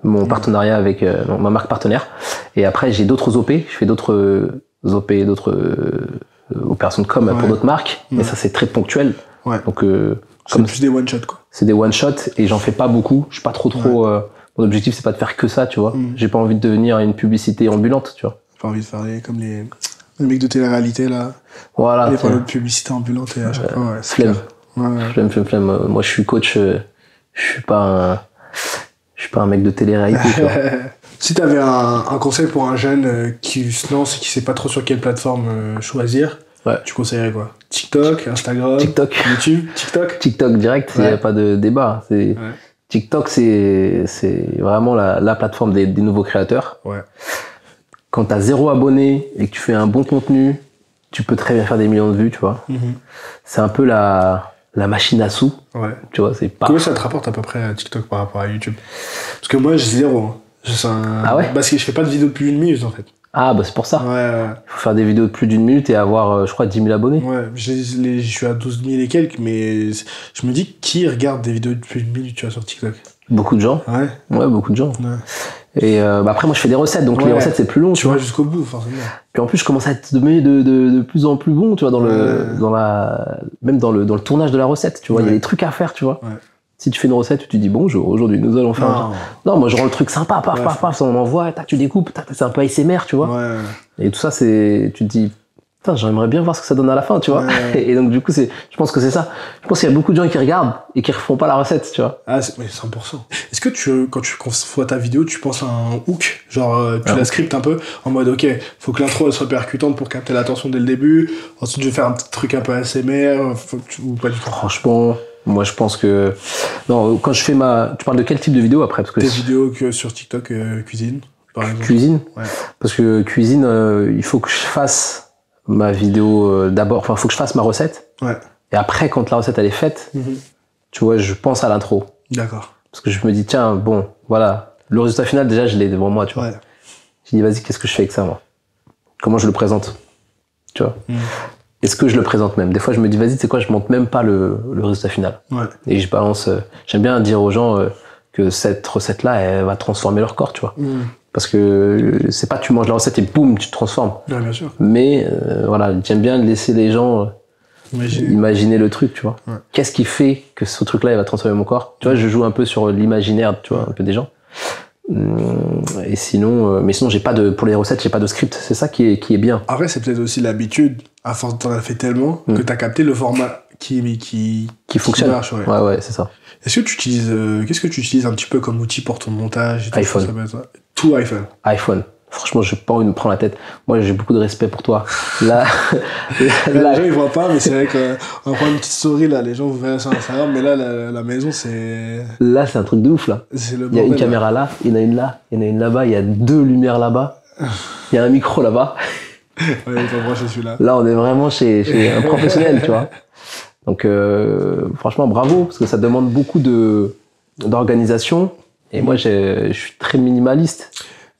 mon partenariat avec ma marque partenaire. Et après, j'ai d'autres OP. Je fais d'autres OP, d'autres opérations de com pour d'autres marques, mais ça c'est très ponctuel. Ouais. Donc c'est plus des one shot quoi. C'est des one shot et j'en fais pas beaucoup. Je suis pas trop. Mon objectif c'est pas de faire que ça, tu vois. J'ai pas envie de devenir une publicité ambulante, tu vois. Pas envie de faire comme les mecs de télé-réalité là. Voilà. Les panneaux de publicité ambulante et à chaque fois. Flemme. Flemme. Moi je suis coach. Je suis pas un mec de télé-réalité. Tu vois. Si t'avais un conseil pour un jeune qui se lance et qui sait pas trop sur quelle plateforme choisir, tu conseillerais quoi? TikTok, Instagram, YouTube, TikTok direct. Il y a pas de débat. TikTok c'est vraiment la plateforme des nouveaux créateurs. Ouais. Quand t'as 0 abonné et que tu fais un bon contenu, tu peux très bien faire des millions de vues, tu vois. C'est un peu la machine à sous. Ouais. Tu vois, c'est pas... Combien ça te rapporte à peu près à TikTok par rapport à YouTube? Parce que moi, j'ai 0. Ah ouais? Parce que je fais pas de vidéos de plus d'1 minute, en fait. Ah, bah c'est pour ça. Ouais. Il faut faire des vidéos de plus d'1 minute et avoir, je crois, 10 000 abonnés. Ouais, je suis à 12 000 et quelques, mais je me dis, qui regarde des vidéos de plus d'1 minute, tu vois, sur TikTok? Beaucoup de gens. Ouais, beaucoup de gens. Ouais. Et après moi je fais des recettes, donc les recettes c'est plus long, tu vois, jusqu'au bout forcément. Puis en plus je commence à être de plus en plus bon, tu vois, même dans le tournage de la recette, tu vois, il y a des trucs à faire, tu vois. Si tu fais une recette, tu te dis bonjour, aujourd'hui nous allons faire non, moi je rends le truc sympa, paf, on envoie, tac, tu découpes, tac, c'est un peu ASMR, tu vois. Et tout ça tu te dis putain, j'aimerais bien voir ce que ça donne à la fin, tu vois. Et donc du coup je pense que c'est ça. Je pense qu'il y a beaucoup de gens qui regardent et qui refont pas la recette, tu vois. Ah, mais 100%. Est-ce que quand tu conçois ta vidéo, tu penses à un hook, genre tu la scriptes un peu en mode ok, faut que l'intro elle soit percutante pour capter l'attention dès le début. Ensuite je vais faire un petit truc un peu ASMR ou pas du tout. Franchement, moi je pense que non, quand je fais tu parles de quel type de vidéo après? Parce que tes vidéos que sur TikTok cuisine par exemple. Cuisine. Ouais. Parce que cuisine, il faut que je fasse ma vidéo d'abord, enfin faut que je fasse ma recette. Ouais. Et après quand la recette elle est faite, tu vois, je pense à l'intro. D'accord. Parce que je me dis tiens, bon, voilà, le résultat final déjà je l'ai devant moi, tu vois. Ouais. Je dis vas-y, qu'est-ce que je fais avec ça moi? Comment je le présente? Tu vois. Est-ce que je le présente même? Des fois je me dis vas-y, c'est quoi, je montre même pas le résultat final. Ouais. Et je balance j'aime bien dire aux gens que cette recette là elle va transformer leur corps, tu vois. Parce que c'est pas tu manges la recette et boum, tu te transformes. Ouais, bien sûr. Mais voilà, j'aime bien laisser les gens imaginer le truc, tu vois. Ouais. Qu'est-ce qui fait que ce truc-là, il va transformer mon corps? Tu vois, je joue un peu sur l'imaginaire, tu vois, un peu des gens. Et sinon, j'ai pas pour les recettes, j'ai pas de script. C'est ça qui est bien. Après, c'est peut-être aussi l'habitude. À force t'en as fait tellement que t'as capté le format qui fonctionne. Qui marche, ouais, c'est ça. Est-ce que tu utilises, qu'est-ce que tu utilises un petit peu comme outil pour ton montage et tout? iPhone. Tout iPhone. iPhone. Franchement, j'ai pas envie de me prendre la tête. Moi, j'ai beaucoup de respect pour toi. Là, les gens ils voient pas, mais c'est vrai qu'on va prendre une petite story là. Les gens vous verrez sur Instagram, mais là, la maison c'est. Là, c'est un truc de ouf là. Il y a une caméra là, il y en a une là, il y en a une là-bas, il y a 2 lumières là-bas, il y a un micro là-bas. Ouais, il faut brancher celui-là. Là, on est vraiment chez un professionnel, tu vois. Donc, franchement, bravo, parce que ça demande beaucoup d'organisation. Et moi, je suis très minimaliste.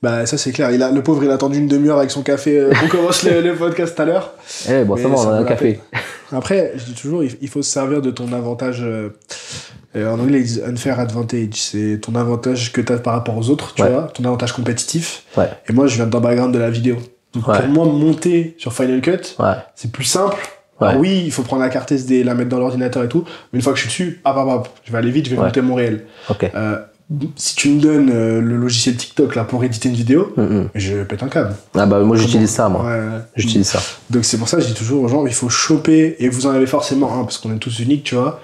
Bah, ça, c'est clair. Le pauvre, il a attendu une demi-heure avec son café pour commencer le podcast tout à l'heure. Eh, bon, Mais ça va, on ça a un vaut la café. Après, je dis toujours, il faut se servir de ton avantage. En anglais, ils disent unfair advantage. C'est ton avantage que tu as par rapport aux autres, tu Ouais. vois, ton avantage compétitif. Ouais. Et moi, je viens d'un background de la vidéo. Donc, Ouais. pour moi, monter sur Final Cut, Ouais. c'est plus simple. Ouais. Alors oui, il faut prendre la carte SD, la mettre dans l'ordinateur et tout. Mais une fois que je suis dessus, je vais aller vite, je vais Ouais. monter mon réel. Ok. Si tu me donnes le logiciel TikTok là pour éditer une vidéo, je pète un câble. Ah bah moi j'utilise ça, moi. Ouais. J'utilise ça. Donc c'est pour ça que je dis toujours aux gens, il faut choper, et vous en avez forcément un, parce qu'on est tous uniques, tu vois.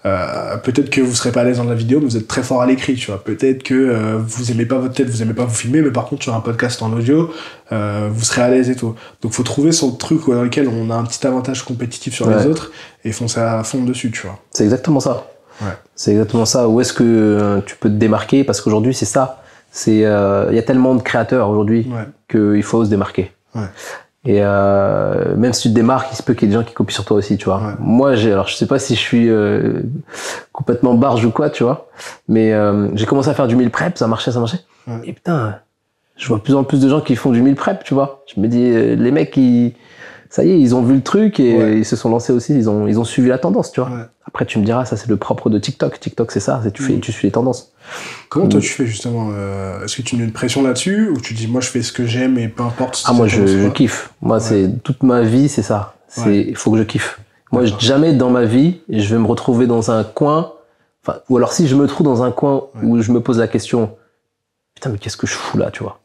Peut-être que vous serez pas à l'aise dans la vidéo, mais vous êtes très fort à l'écrit, tu vois. Peut-être que vous aimez pas votre tête, vous aimez pas vous filmer, mais par contre sur un podcast en audio, vous serez à l'aise et tout. Donc faut trouver son truc dans lequel on a un petit avantage compétitif sur les autres, et foncer à fond dessus, tu vois. C'est exactement ça. Ouais. C'est exactement ça. Où est-ce que tu peux te démarquer? Parce qu'aujourd'hui, c'est ça. Il y a tellement de créateurs aujourd'hui qu'il faut se démarquer. Ouais. Et même si tu te démarques, il se peut qu'il y ait des gens qui copient sur toi aussi, tu vois. Ouais. Moi, alors je sais pas si je suis complètement barge ou quoi, tu vois. Mais j'ai commencé à faire du meal prep, ça marchait. Ouais. Et putain, je vois de plus en plus de gens qui font du meal prep, tu vois. Je me dis, les mecs, ça y est, ils ont vu le truc et ils se sont lancés aussi, ils ont suivi la tendance, tu vois. Ouais. Après, tu me diras, ça c'est le propre de TikTok. TikTok, c'est ça, tu suis les tendances. Comment toi tu fais justement est-ce que tu mets une pression là-dessus, ou tu dis moi je fais ce que j'aime et peu importe si Moi ça je commence pas? kiffe. Moi c'est toute ma vie, c'est ça. Il faut que je kiffe. Moi jamais dans ma vie je vais me retrouver dans un coin, ou alors si je me trouve dans un coin où je me pose la question, putain mais qu'est-ce que je fous là, tu vois.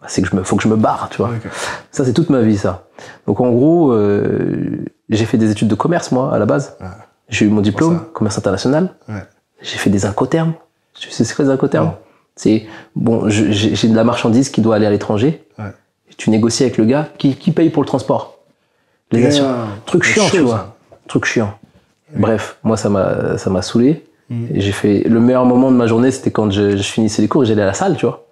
C'est que faut que je me barre, tu vois. Okay. Ça c'est toute ma vie, ça. Donc en gros j'ai fait des études de commerce, moi, à la base. J'ai eu mon diplôme commerce international. J'ai fait des incoterms. Tu sais c'est quoi les incoterms? C'est bon, j'ai de la marchandise qui doit aller à l'étranger. Tu négocies avec le gars qui paye pour le transport. Truc chiant, tu vois. Truc chiant. Bref, moi ça m'a saoulé. Et j'ai fait le meilleur moment de ma journée, c'était quand je finissais les cours et j'allais à la salle, tu vois.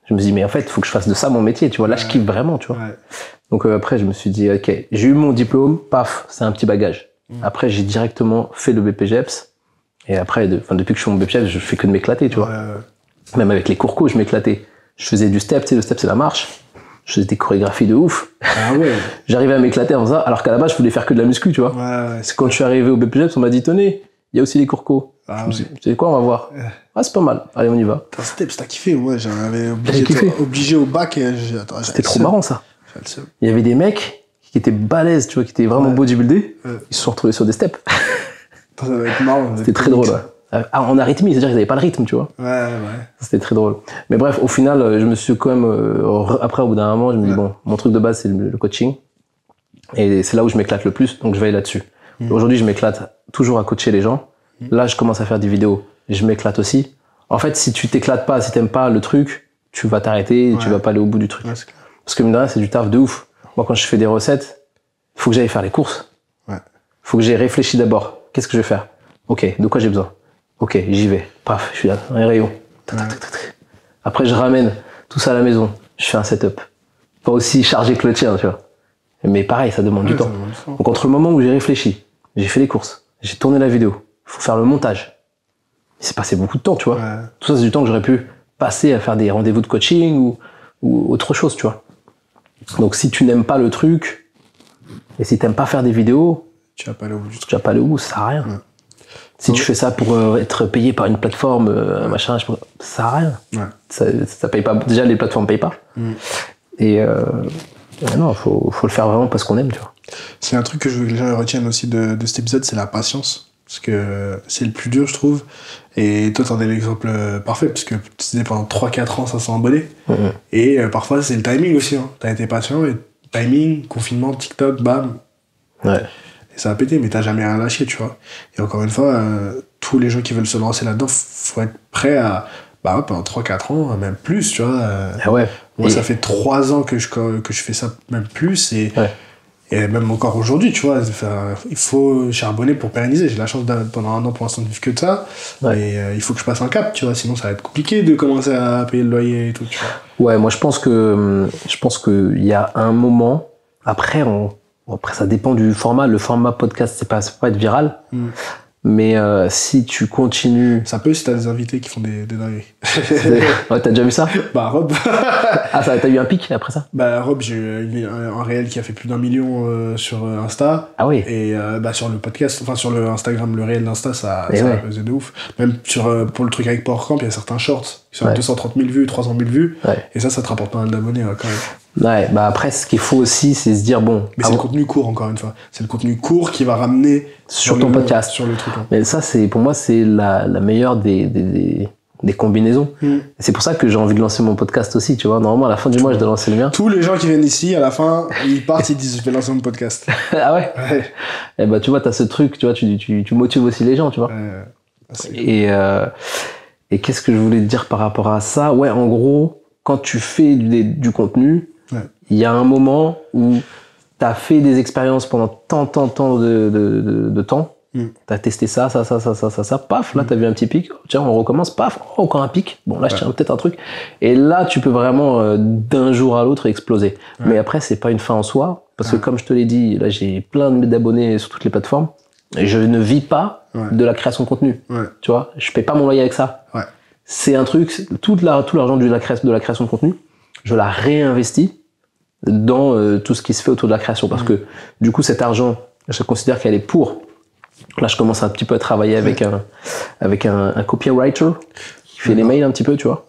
Je me dis mais en fait, il faut que je fasse de ça mon métier, tu vois. Là, je kiffe vraiment, tu vois. Donc après, je me suis dit OK, j'ai eu mon diplôme, paf, c'est un petit bagage. Après, j'ai directement fait le BPGEPS. Et après, depuis que je suis mon BPGEPS, je fais que de m'éclater, tu vois. Même avec les cours co, je m'éclatais. Je faisais du step, tu sais, le step, c'est la marche. Je faisais des chorégraphies de ouf. J'arrivais à m'éclater en faisant ça, alors qu'à la base, je voulais faire que de la muscu, tu vois. C'est quand je suis arrivé au BPGEPS, on m'a dit, tenez, il y a aussi les cours co. Je me suis dit, tu sais quoi, on va voir. C'est pas mal. Allez, on y va. T'as steps, t'as kiffé. Moi, j'avais kiffé. obligé au bac. C'était trop marrant, ça. Il y avait des mecs qui étaient balèzes, tu vois, qui étaient vraiment bodybuildés. Ils se sont retrouvés sur des steps. Ça va être marrant. C'était très drôle, en arythmie, c'est-à-dire qu'ils n'avaient pas le rythme, tu vois. C'était très drôle. Mais bref, au final, je me suis quand même... après, au bout d'un moment, je me dis, bon, mon truc de base, c'est le coaching. Et c'est là où je m'éclate le plus, donc je vais là-dessus. Aujourd'hui, je m'éclate toujours à coacher les gens. Là, je commence à faire des vidéos. Je m'éclate aussi. En fait, si tu t'éclates pas, si t'aimes pas le truc, tu vas t'arrêter et tu vas pas aller au bout du truc. Parce que mine de rien, c'est du taf de ouf. Moi, quand je fais des recettes, il faut que j'aille faire les courses. Faut que j'aie réfléchi d'abord. Qu'est-ce que je vais faire? Ok, de quoi j'ai besoin? Ok, j'y vais. Paf, je suis là, dans les rayons. Après, je ramène tout ça à la maison. Je fais un setup. Pas aussi chargé que le tien, tu vois. Mais pareil, ça demande du temps. Donc, entre le moment où j'ai réfléchi, j'ai fait les courses, j'ai tourné la vidéo, il faut faire le montage. Il s'est passé beaucoup de temps, tu vois. Tout ça, c'est du temps que j'aurais pu passer à faire des rendez-vous de coaching ou autre chose, tu vois. Donc, si tu n'aimes pas le truc, et si t'aimes pas faire des vidéos, tu vas pas aller au bout du truc. Tu vas pas aller au bout, ça sert à rien. Si tu fais ça pour être payé par une plateforme, machin, ça sert à rien. Ça paye pas. Déjà, les plateformes payent pas. Et non, faut le faire vraiment parce qu'on aime, tu vois. C'est un truc que je veux que les gens retiennent aussi de cet épisode, c'est la patience. Parce que c'est le plus dur, je trouve. Et toi, t'en es l'exemple parfait, parce que tu disais pendant 3-4 ans, ça s'est emballé. Et parfois, c'est le timing aussi. T'as été patient, et timing, confinement, TikTok, bam. Et ça a pété, mais t'as jamais rien lâché, tu vois. Et encore une fois, tous les gens qui veulent se lancer là-dedans, faut être prêt à... pendant 3-4 ans, même plus, tu vois. Moi, ça fait 3 ans que je fais ça, même plus, et même encore aujourd'hui, tu vois. Il faut charbonner pour pérenniser. J'ai la chance pendant 1 an pour l'instant de vivre que de ça, mais il faut que je passe un cap, tu vois. Sinon, ça va être compliqué de commencer à payer le loyer et tout, tu vois. Moi, je pense que il y a un moment, après, ça dépend du format. Le format podcast, c'est pas être viral. Mais si tu continues... Ça peut si t'as des invités qui font des dingueries. Ouais, t'as déjà vu ça? Bah, Rob. T'as eu un pic après ça? Bah, Rob, j'ai eu un réel qui a fait plus d'1 million sur Insta. Ah oui. Et sur le podcast, enfin sur le Instagram, le réel d'Insta, ça ouais. a pesé de ouf. Même pour le truc avec PowerCamp, il y a certains shorts qui sont à 230 000 vues, 300 000 vues. Ouais. Et ça te rapporte pas mal d'abonnés quand même. Ouais, bah après, ce qu'il faut aussi, c'est se dire, bon... Mais c'est le contenu court, encore une fois. C'est le contenu court qui va ramener sur ton podcast. Sur le truc. Hein. Mais ça, pour moi, c'est la meilleure des combinaisons. C'est pour ça que j'ai envie de lancer mon podcast aussi, tu vois. Normalement, à la fin du mois, je dois lancer le mien. Tous les gens qui viennent ici, à la fin, ils partent, ils disent, je vais lancer mon podcast. Ah ouais? Et bah, tu vois, t'as ce truc, tu vois, tu motives aussi les gens, tu vois. Et qu'est-ce que je voulais te dire par rapport à ça? Ouais, en gros, quand tu fais du contenu, il y a un moment où t'as fait des expériences pendant tant de temps. T'as testé ça, paf, là t'as vu un petit pic, tiens on recommence, paf, encore un pic, bon là je tiens peut-être un truc, et là tu peux vraiment d'un jour à l'autre exploser. Mais après c'est pas une fin en soi, parce que comme je te l'ai dit, là j'ai plein d'abonnés sur toutes les plateformes, et je ne vis pas de la création de contenu, tu vois, je paie pas mon loyer avec ça. C'est un truc, tout l'argent de la création de contenu, je la réinvestis dans tout ce qui se fait autour de la création, parce que du coup cet argent, je considère qu'elle est pour... Là, je commence un petit peu à travailler avec un copywriter qui fait les mails un petit peu, tu vois.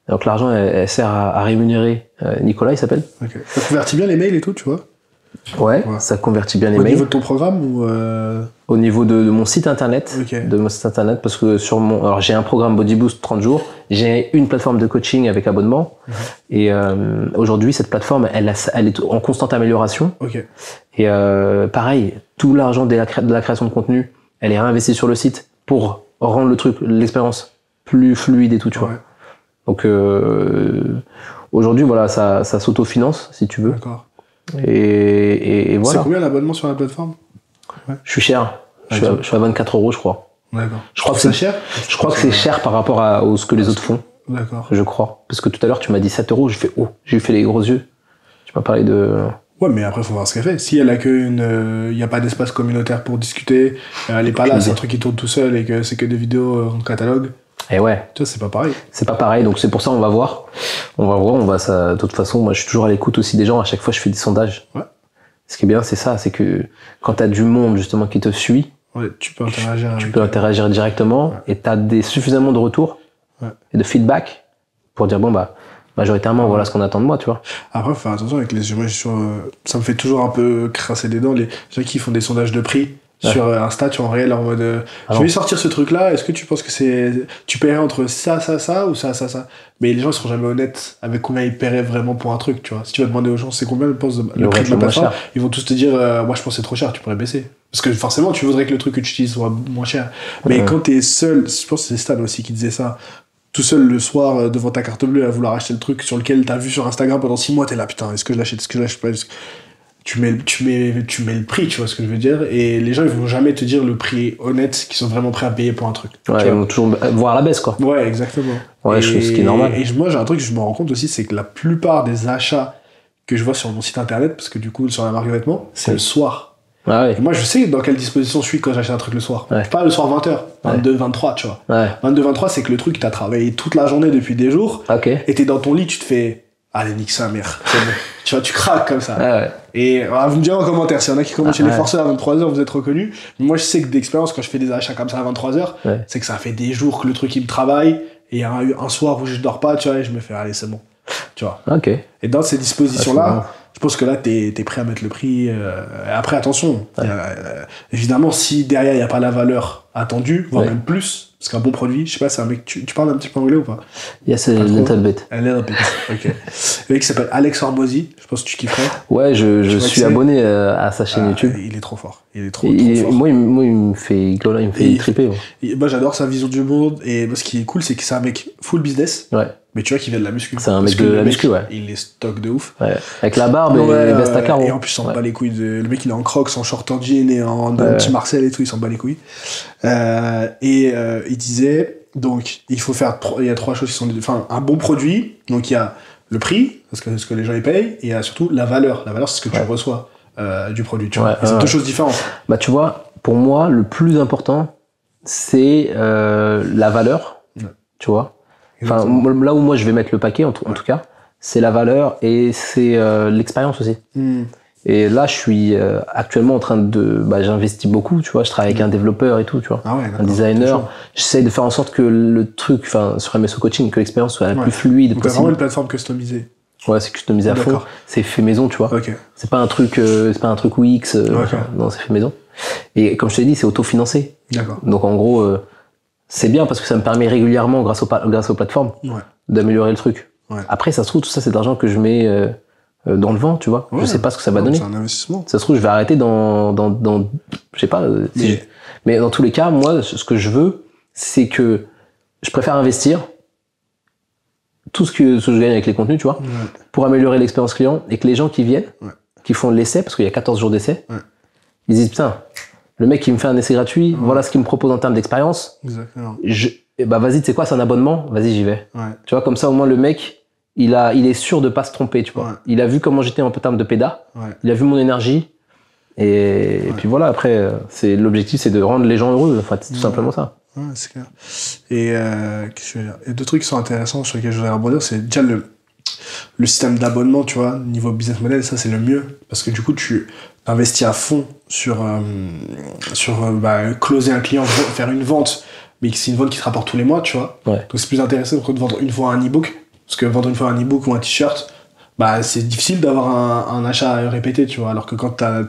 Donc l'argent, elle sert à rémunérer Nicolas, il s'appelle. Ça convertit bien les mails et tout, tu vois. Ouais, ça convertit bien les mails. Au niveau de ton programme ou Au niveau de mon site internet, parce que alors j'ai un programme Body Boost 30 jours, j'ai une plateforme de coaching avec abonnement, et aujourd'hui cette plateforme elle est en constante amélioration. Et pareil, tout l'argent de la création de contenu, elle est réinvestie sur le site pour rendre l'expérience plus fluide et tout, tu vois. Donc aujourd'hui voilà, ça s'autofinance si tu veux. Et voilà. C'est combien l'abonnement sur la plateforme? Je suis cher. Je suis à 24 €, je crois. D'accord. Je crois que c'est cher. Je crois que c'est cher par rapport à ce que les autres font. D'accord. Je crois. Parce que tout à l'heure, tu m'as dit 7 €. J'ai fait les gros yeux. Tu m'as parlé de... Ouais, mais après, faut voir ce qu'elle fait. Si elle a il n'y a pas d'espace communautaire pour discuter, elle est pas là, c'est un truc qui tourne tout seul et que c'est que des vidéos en catalogue. Et ouais. Tu vois, c'est pas pareil. C'est pas pareil, donc c'est pour ça on va voir. De toute façon, moi je suis toujours à l'écoute aussi des gens, à chaque fois je fais des sondages. Ce qui est bien, c'est ça, c'est que quand t'as du monde justement qui te suit, tu peux interagir. Tu peux interagir directement et t'as suffisamment de retours et de feedback pour dire bon bah majoritairement voilà ce qu'on attend de moi, tu vois. Après faut faire attention avec les ça me fait toujours un peu crasser des dents les gens qui font des sondages de prix sur Insta, tu es en réel en mode je vais sortir ce truc là, est-ce que tu penses que tu paierais entre ça ou ça, mais les gens ils seront jamais honnêtes avec combien ils paieraient vraiment pour un truc, tu vois. Si tu vas demander aux gens c'est combien le prix de la plateforme, ils vont tous te dire moi je pense que c'est trop cher, tu pourrais baisser, parce que forcément tu voudrais que le truc que tu utilises soit moins cher, mais quand t'es seul, je pense que c'est Stan aussi qui disait ça, tout seul le soir devant ta carte bleue à vouloir acheter le truc sur lequel t'as vu sur Instagram pendant 6 mois, t'es là putain, est-ce que je l'achète pas, tu mets le prix, tu vois ce que je veux dire, et les gens ils vont jamais te dire le prix honnête qu'ils sont vraiment prêts à payer pour un truc. Ils vont toujours voir à la baisse, quoi. Ouais, exactement. Ouais, je trouve ce qui est normal. Et moi j'ai un truc que je me rends compte aussi, c'est que la plupart des achats que je vois sur mon site internet, parce que du coup sur la marque de vêtements, c'est le soir. Et moi je sais dans quelle disposition je suis quand j'achète un truc le soir. Pas le soir 20h, 22, 23, tu vois. 22, 23 c'est que le truc t'as travaillé toute la journée depuis des jours, et t'es dans ton lit, tu te fais allez nique sa mère, c'est bon. Tu vois, tu craques comme ça. Et vous me direz en commentaire, s'il y en a qui commencent chez les forceurs à 23h, vous êtes reconnus. Moi je sais que d'expérience, quand je fais des achats comme ça à 23h, c'est que ça fait des jours que le truc il me travaille, et il y a un soir où je dors pas, tu vois, et je me fais allez c'est bon, tu vois. Et dans ces dispositions là, je pense que là t'es prêt à mettre le prix. Après attention, évidemment si derrière il y a pas la valeur attendue, voire même plus, parce qu'un bon produit, je sais pas, c'est un mec, tu parles un petit peu anglais ou pas? Yes, a little bit. A little bit, ok. Le mec qui s'appelle Alex Hormozy, je pense que tu kifferais. Ouais, je suis abonné à sa chaîne YouTube. Il est trop fort. Il est trop fort. Moi, il me fait triper. Moi, j'adore sa vision du monde, et moi, ce qui est cool, c'est que c'est un mec full business. Mais tu vois qu'il vient de la muscu. C'est un mec de la muscu, Il est stock de ouf. Avec la barbe et les vestes à carreaux. Et en plus, il s'en bat les couilles. Le mec, il est en crocs, en short en jean et en petit Marcel et tout, il s'en bat les couilles. Il disait, donc, il y a 3 choses qui sont... Enfin, un bon produit, donc il y a le prix, parce que ce que les gens y payent, et il y a surtout la valeur. La valeur, c'est ce que tu reçois du produit, tu vois. C'est 2 choses différentes. Bah, tu vois, pour moi, le plus important, c'est la valeur, tu vois. Enfin, là où moi je vais mettre le paquet, en tout cas, c'est la valeur et c'est l'expérience aussi. Et là, je suis actuellement en train de... j'investis beaucoup, tu vois. Je travaille avec un développeur et tout, tu vois. Un designer. J'essaie de faire en sorte que le truc, sur MSO Coaching, que l'expérience soit la plus fluide possible. Donc, t'as vraiment une plateforme customisée. Ouais, c'est customisé à fond. C'est fait maison, tu vois. C'est pas un truc Wix. Non, c'est fait maison. Et comme je t'ai dit, c'est autofinancé. D'accord. Donc, en gros, c'est bien parce que ça me permet régulièrement, grâce aux plateformes, d'améliorer le truc. Après, ça se trouve, tout ça, c'est de l'argent que je mets... dans le vent, tu vois. Je sais pas ce que ça va donner. C'est un investissement. Ça se trouve, je vais arrêter je sais pas. Mais dans tous les cas, moi, ce que je veux, c'est que je préfère investir tout ce que je gagne avec les contenus, tu vois, pour améliorer l'expérience client et que les gens qui viennent, qui font l'essai, parce qu'il y a 14 jours d'essai, ils disent, putain, le mec qui me fait un essai gratuit, voilà ce qu'il me propose en termes d'expérience. Exactement. Vas-y, tu sais quoi, c'est un abonnement, vas-y, j'y vais. Tu vois, comme ça, au moins, le mec, il est sûr de pas se tromper, tu vois. Il a vu comment j'étais en termes de péda, il a vu mon énergie, et puis voilà, après, l'objectif, c'est de rendre les gens heureux, enfin, c'est tout simplement ça. Ouais, c'est clair. Et qu'est-ce que je veux dire ? Et deux trucs qui sont intéressants sur lesquels je voudrais rebondir, c'est déjà le système d'abonnement, tu vois, niveau business model, ça c'est le mieux, parce que du coup tu investis à fond sur closer un client, faire une vente, mais c'est une vente qui te rapporte tous les mois, tu vois. Donc c'est plus intéressant de vendre une fois un e-book, parce que vendre une fois un e-book ou un t-shirt, c'est difficile d'avoir un achat répété, tu vois, alors que quand t'as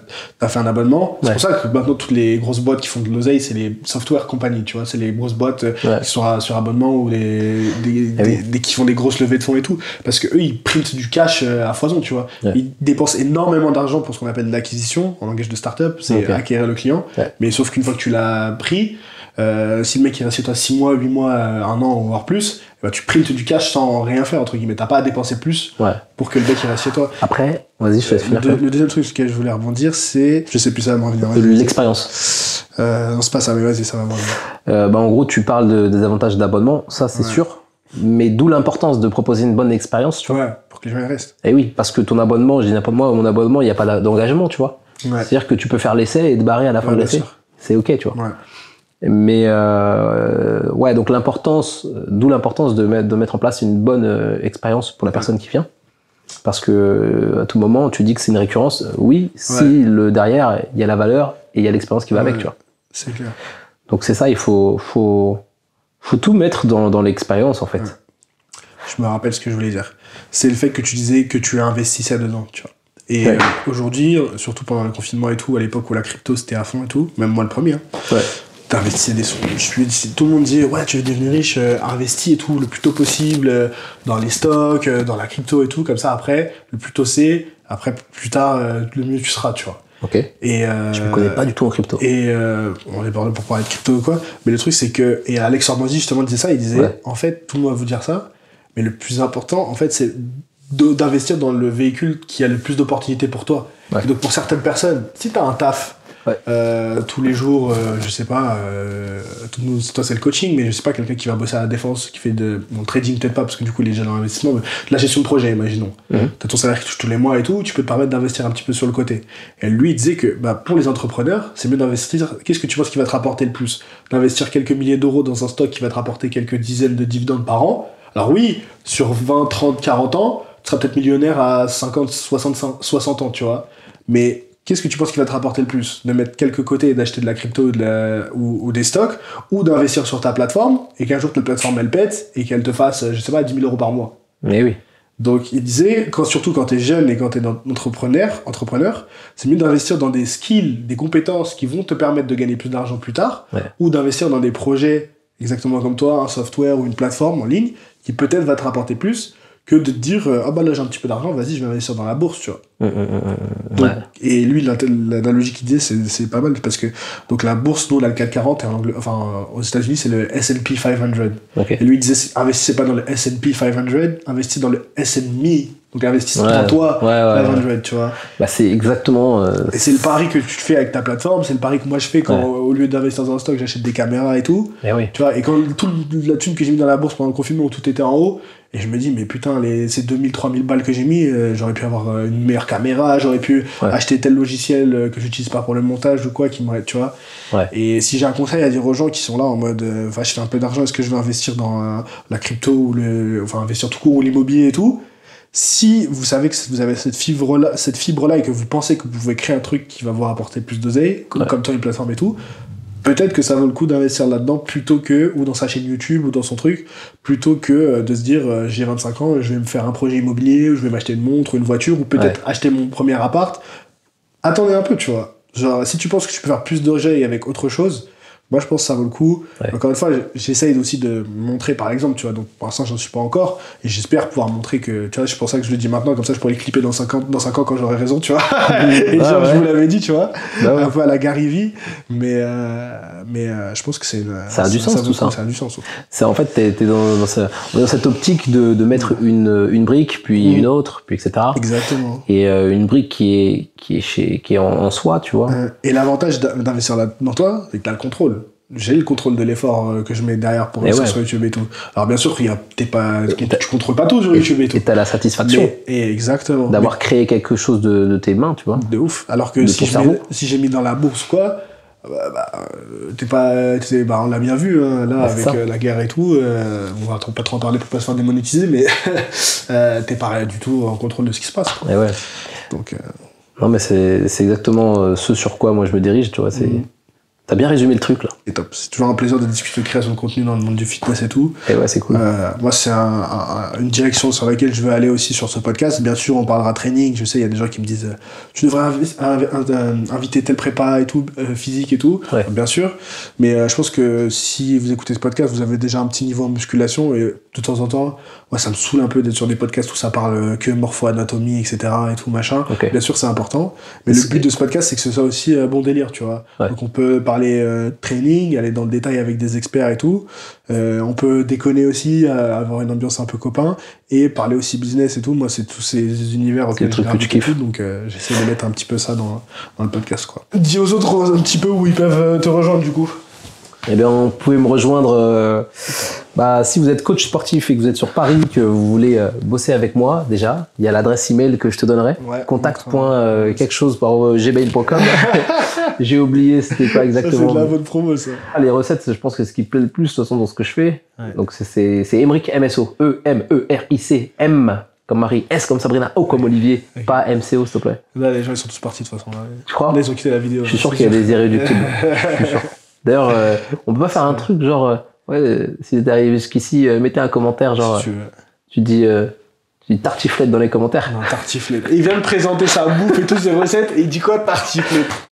fait un abonnement, c'est pour ça que maintenant toutes les grosses boîtes qui font de l'oseille, c'est les software companies, tu vois, c'est les grosses boîtes qui sont sur abonnement ou qui font des grosses levées de fonds et tout, parce que eux ils printent du cash à foison, tu vois. Ils dépensent énormément d'argent pour ce qu'on appelle l'acquisition en langage de start-up, c'est acquérir le client, mais sauf qu'une fois que tu l'as pris, si le mec il reste chez toi 6 mois, 8 mois, 1 an ou voire plus, tu printes du cash sans rien faire, entre guillemets. T'as pas à dépenser plus pour que le mec il reste chez toi. Après, vas-y, je te laisse finir. Le deuxième truc sur lequel je voulais rebondir, c'est... Je sais plus, ça va me revenir. L'expérience. Non, c'est pas ça, mais vas-y, ça va me revenir. En gros, tu parles des avantages d'abonnement, ça c'est sûr. Mais d'où l'importance de proposer une bonne expérience, tu vois. Ouais, pour que les gens y restent. Et oui, parce que ton abonnement, je dis n'importe quoi, mon abonnement, il n'y a pas d'engagement, tu vois. C'est-à-dire que tu peux faire l'essai et te barrer à la fin de l'essai. C'est ok, tu vois. Mais donc d'où l'importance de mettre en place une bonne expérience pour la personne qui vient, parce que à tout moment tu dis que c'est une récurrence, si derrière il y a la valeur et il y a l'expérience qui va avec, tu vois. C'est clair. Donc c'est ça, il faut tout mettre dans l'expérience en fait. Je me rappelle ce que je voulais dire. C'est le fait que tu disais que tu investissais dedans, tu vois. Et aujourd'hui, surtout pendant le confinement et tout, à l'époque où la crypto c'était à fond et tout, même moi le premier. T'investissais des sous. Tout le monde dit tu veux devenir riche, investis et tout le plus tôt possible dans les stocks, dans la crypto et tout, comme ça après le plus tôt c'est, après plus tard le mieux tu seras, tu vois. Et je me connais pas du tout en crypto. Et on est parlé pour parler de crypto ou quoi, mais le truc c'est que, et Alex Hormozy justement disait ça, il disait en fait tout le monde va vous dire ça, mais le plus important en fait c'est d'investir dans le véhicule qui a le plus d'opportunités pour toi. Et donc pour certaines personnes, si t'as un taf tous les jours, je sais pas, toi c'est le coaching, mais je sais pas, quelqu'un qui va bosser à la défense, qui fait bon, trading peut-être pas, parce que du coup il est déjà dans l'investissement, mais de la gestion de projet, imaginons. T'as ton salaire qui touche tous les mois et tout, tu peux te permettre d'investir un petit peu sur le côté. Et lui il disait que pour les entrepreneurs, c'est mieux d'investir, qu'est-ce que tu penses qui va te rapporter le plus ? D'investir quelques milliers d'euros dans un stock qui va te rapporter quelques dizaines de dividendes par an. Alors oui, sur 20, 30, 40 ans, tu seras peut-être millionnaire à 50, 60 ans, tu vois. Mais qu'est-ce que tu penses qui va te rapporter le plus ? De mettre quelques côtés et d'acheter de la crypto ou des stocks, ou d'investir sur ta plateforme et qu'un jour ta plateforme elle pète et qu'elle te fasse, je sais pas, 10 000 euros par mois. Mais oui. Donc il disait, surtout quand t'es jeune et quand t'es entrepreneur, c'est mieux d'investir dans des skills, des compétences qui vont te permettre de gagner plus d'argent plus tard, ou d'investir dans des projets exactement comme toi, un software ou une plateforme en ligne qui peut-être va te rapporter plus que de te dire là j'ai un petit peu d'argent, vas-y je vais investir dans la bourse, tu vois. Donc, et lui l'analogie qu'il disait c'est pas mal, parce que donc la bourse, nous on a le CAC 40 et aux États-Unis c'est le S&P 500. Et lui il disait investissez pas dans le S&P 500, investissez dans le S&Me Donc investissement en toi, 500, tu vois. Bah, c'est exactement. Et c'est le pari que tu fais avec ta plateforme, c'est le pari que moi je fais quand, au lieu d'investir dans un stock, j'achète des caméras et tout. Et oui. Tu vois, et quand toute la thune que j'ai mis dans la bourse pendant le confinement où tout était en haut, et je me dis, mais putain, ces 2000, 3000 balles que j'ai mis, j'aurais pu avoir une meilleure caméra, j'aurais pu acheter tel logiciel que j'utilise pas pour le montage ou quoi, qui m'aurait, tu vois. Ouais. Et si j'ai un conseil à dire aux gens qui sont là en mode, je fais un peu d'argent, est-ce que je vais investir dans la crypto ou investir tout court ou l'immobilier et tout? Si vous savez que vous avez cette fibre-là et que vous pensez que vous pouvez créer un truc qui va vous rapporter plus d'oseille, comme toi, une plateforme et tout, peut-être que ça vaut le coup d'investir là-dedans plutôt que, ou dans sa chaîne YouTube, ou dans son truc, plutôt que de se dire, j'ai 25 ans, je vais me faire un projet immobilier, ou je vais m'acheter une montre, ou une voiture, ou peut-être acheter mon premier appart. Attendez un peu, tu vois. Genre, si tu penses que tu peux faire plus d'oseille avec autre chose, moi je pense que ça vaut le coup. Encore une fois, j'essaye aussi de montrer par exemple, tu vois, donc pour l'instant j'en suis pas encore, et j'espère pouvoir montrer que, tu vois, c'est pour ça que je le dis maintenant, comme ça je pourrais les clipper dans 5 ans quand j'aurai raison, tu vois. Et genre, je vous l'avais dit, tu vois, un peu à la Gary Vee, mais je pense que ça a du sens tout ça. Ça a du sens. C'est en fait, t'es dans cette optique de mettre une brique, puis une autre, puis etc. Exactement. Et une brique qui est en soi, tu vois. Et l'avantage d'investir dans toi, c'est que t'as le contrôle. J'ai le contrôle de l'effort que je mets derrière pour investir sur YouTube et tout. Alors bien sûr, tu contrôles pas tout sur YouTube et tout. Et t'as la satisfaction. Exactement. D'avoir créé quelque chose de tes mains, tu vois. De ouf. Alors que si j'ai mis dans la bourse quoi, on l'a bien vu hein, là avec la guerre et tout. On va pas trop en parler pour pas se faire démonétiser, mais t'es pas du tout en contrôle de ce qui se passe. Quoi. Et ouais. Donc. Non mais c'est exactement ce sur quoi moi je me dirige, tu vois. T'as bien résumé le truc là. Et top. C'est toujours un plaisir de discuter de création de contenu dans le monde du fitness et tout. Et ouais, c'est cool. Moi, c'est une direction sur laquelle je veux aller aussi sur ce podcast. Bien sûr, on parlera training. Je sais, il y a des gens qui me disent tu devrais inviter tel prépa et tout, physique et tout. Ouais. Bien sûr. Mais je pense que si vous écoutez ce podcast, vous avez déjà un petit niveau en musculation. Et de temps en temps, moi, ça me saoule un peu d'être sur des podcasts où ça parle que morpho-anatomie, etc. et tout, machin. Okay. Bien sûr, c'est important. Mais le but de ce podcast, c'est que ce soit aussi bon délire, tu vois. Ouais. Donc, on peut parler training, aller dans le détail avec des experts et tout. On peut déconner aussi, avoir une ambiance un peu copain et parler aussi business et tout. Moi, c'est tous ces univers auxquels je kiffe. Donc, j'essaie de mettre un petit peu ça dans le podcast, quoi. Dis aux autres un petit peu où ils peuvent te rejoindre, du coup. Eh bien, vous pouvez me rejoindre si vous êtes coach sportif et que vous êtes sur Paris, que vous voulez bosser avec moi, déjà, il y a l'adresse email que je te donnerai, contact.quelque chose par gmail.com. J'ai oublié, c'était pas exactement. Ça, c'est de la bonne promo, ça. Les recettes, je pense que c'est ce qui plaît le plus, de toute façon, dans ce que je fais. Ouais. Donc, c'est Emeric MSO. E-M-E-R-I-C. M comme Marie, S comme Sabrina, O comme Olivier, pas MCO, s'il te plaît. Là, les gens, ils sont tous partis, de toute façon. Là. Tu crois ? Là, ils ont quitté la vidéo. Je suis sûr qu'il y a des irréductibles. Je suis sûr. D'ailleurs, on peut pas faire un truc genre, si vous êtes arrivé jusqu'ici, mettez un commentaire genre, si tu dis tartiflette dans les commentaires. Non, tartiflette. Il vient de présenter sa bouffe et toutes ses recettes et il dit quoi, tartiflette ?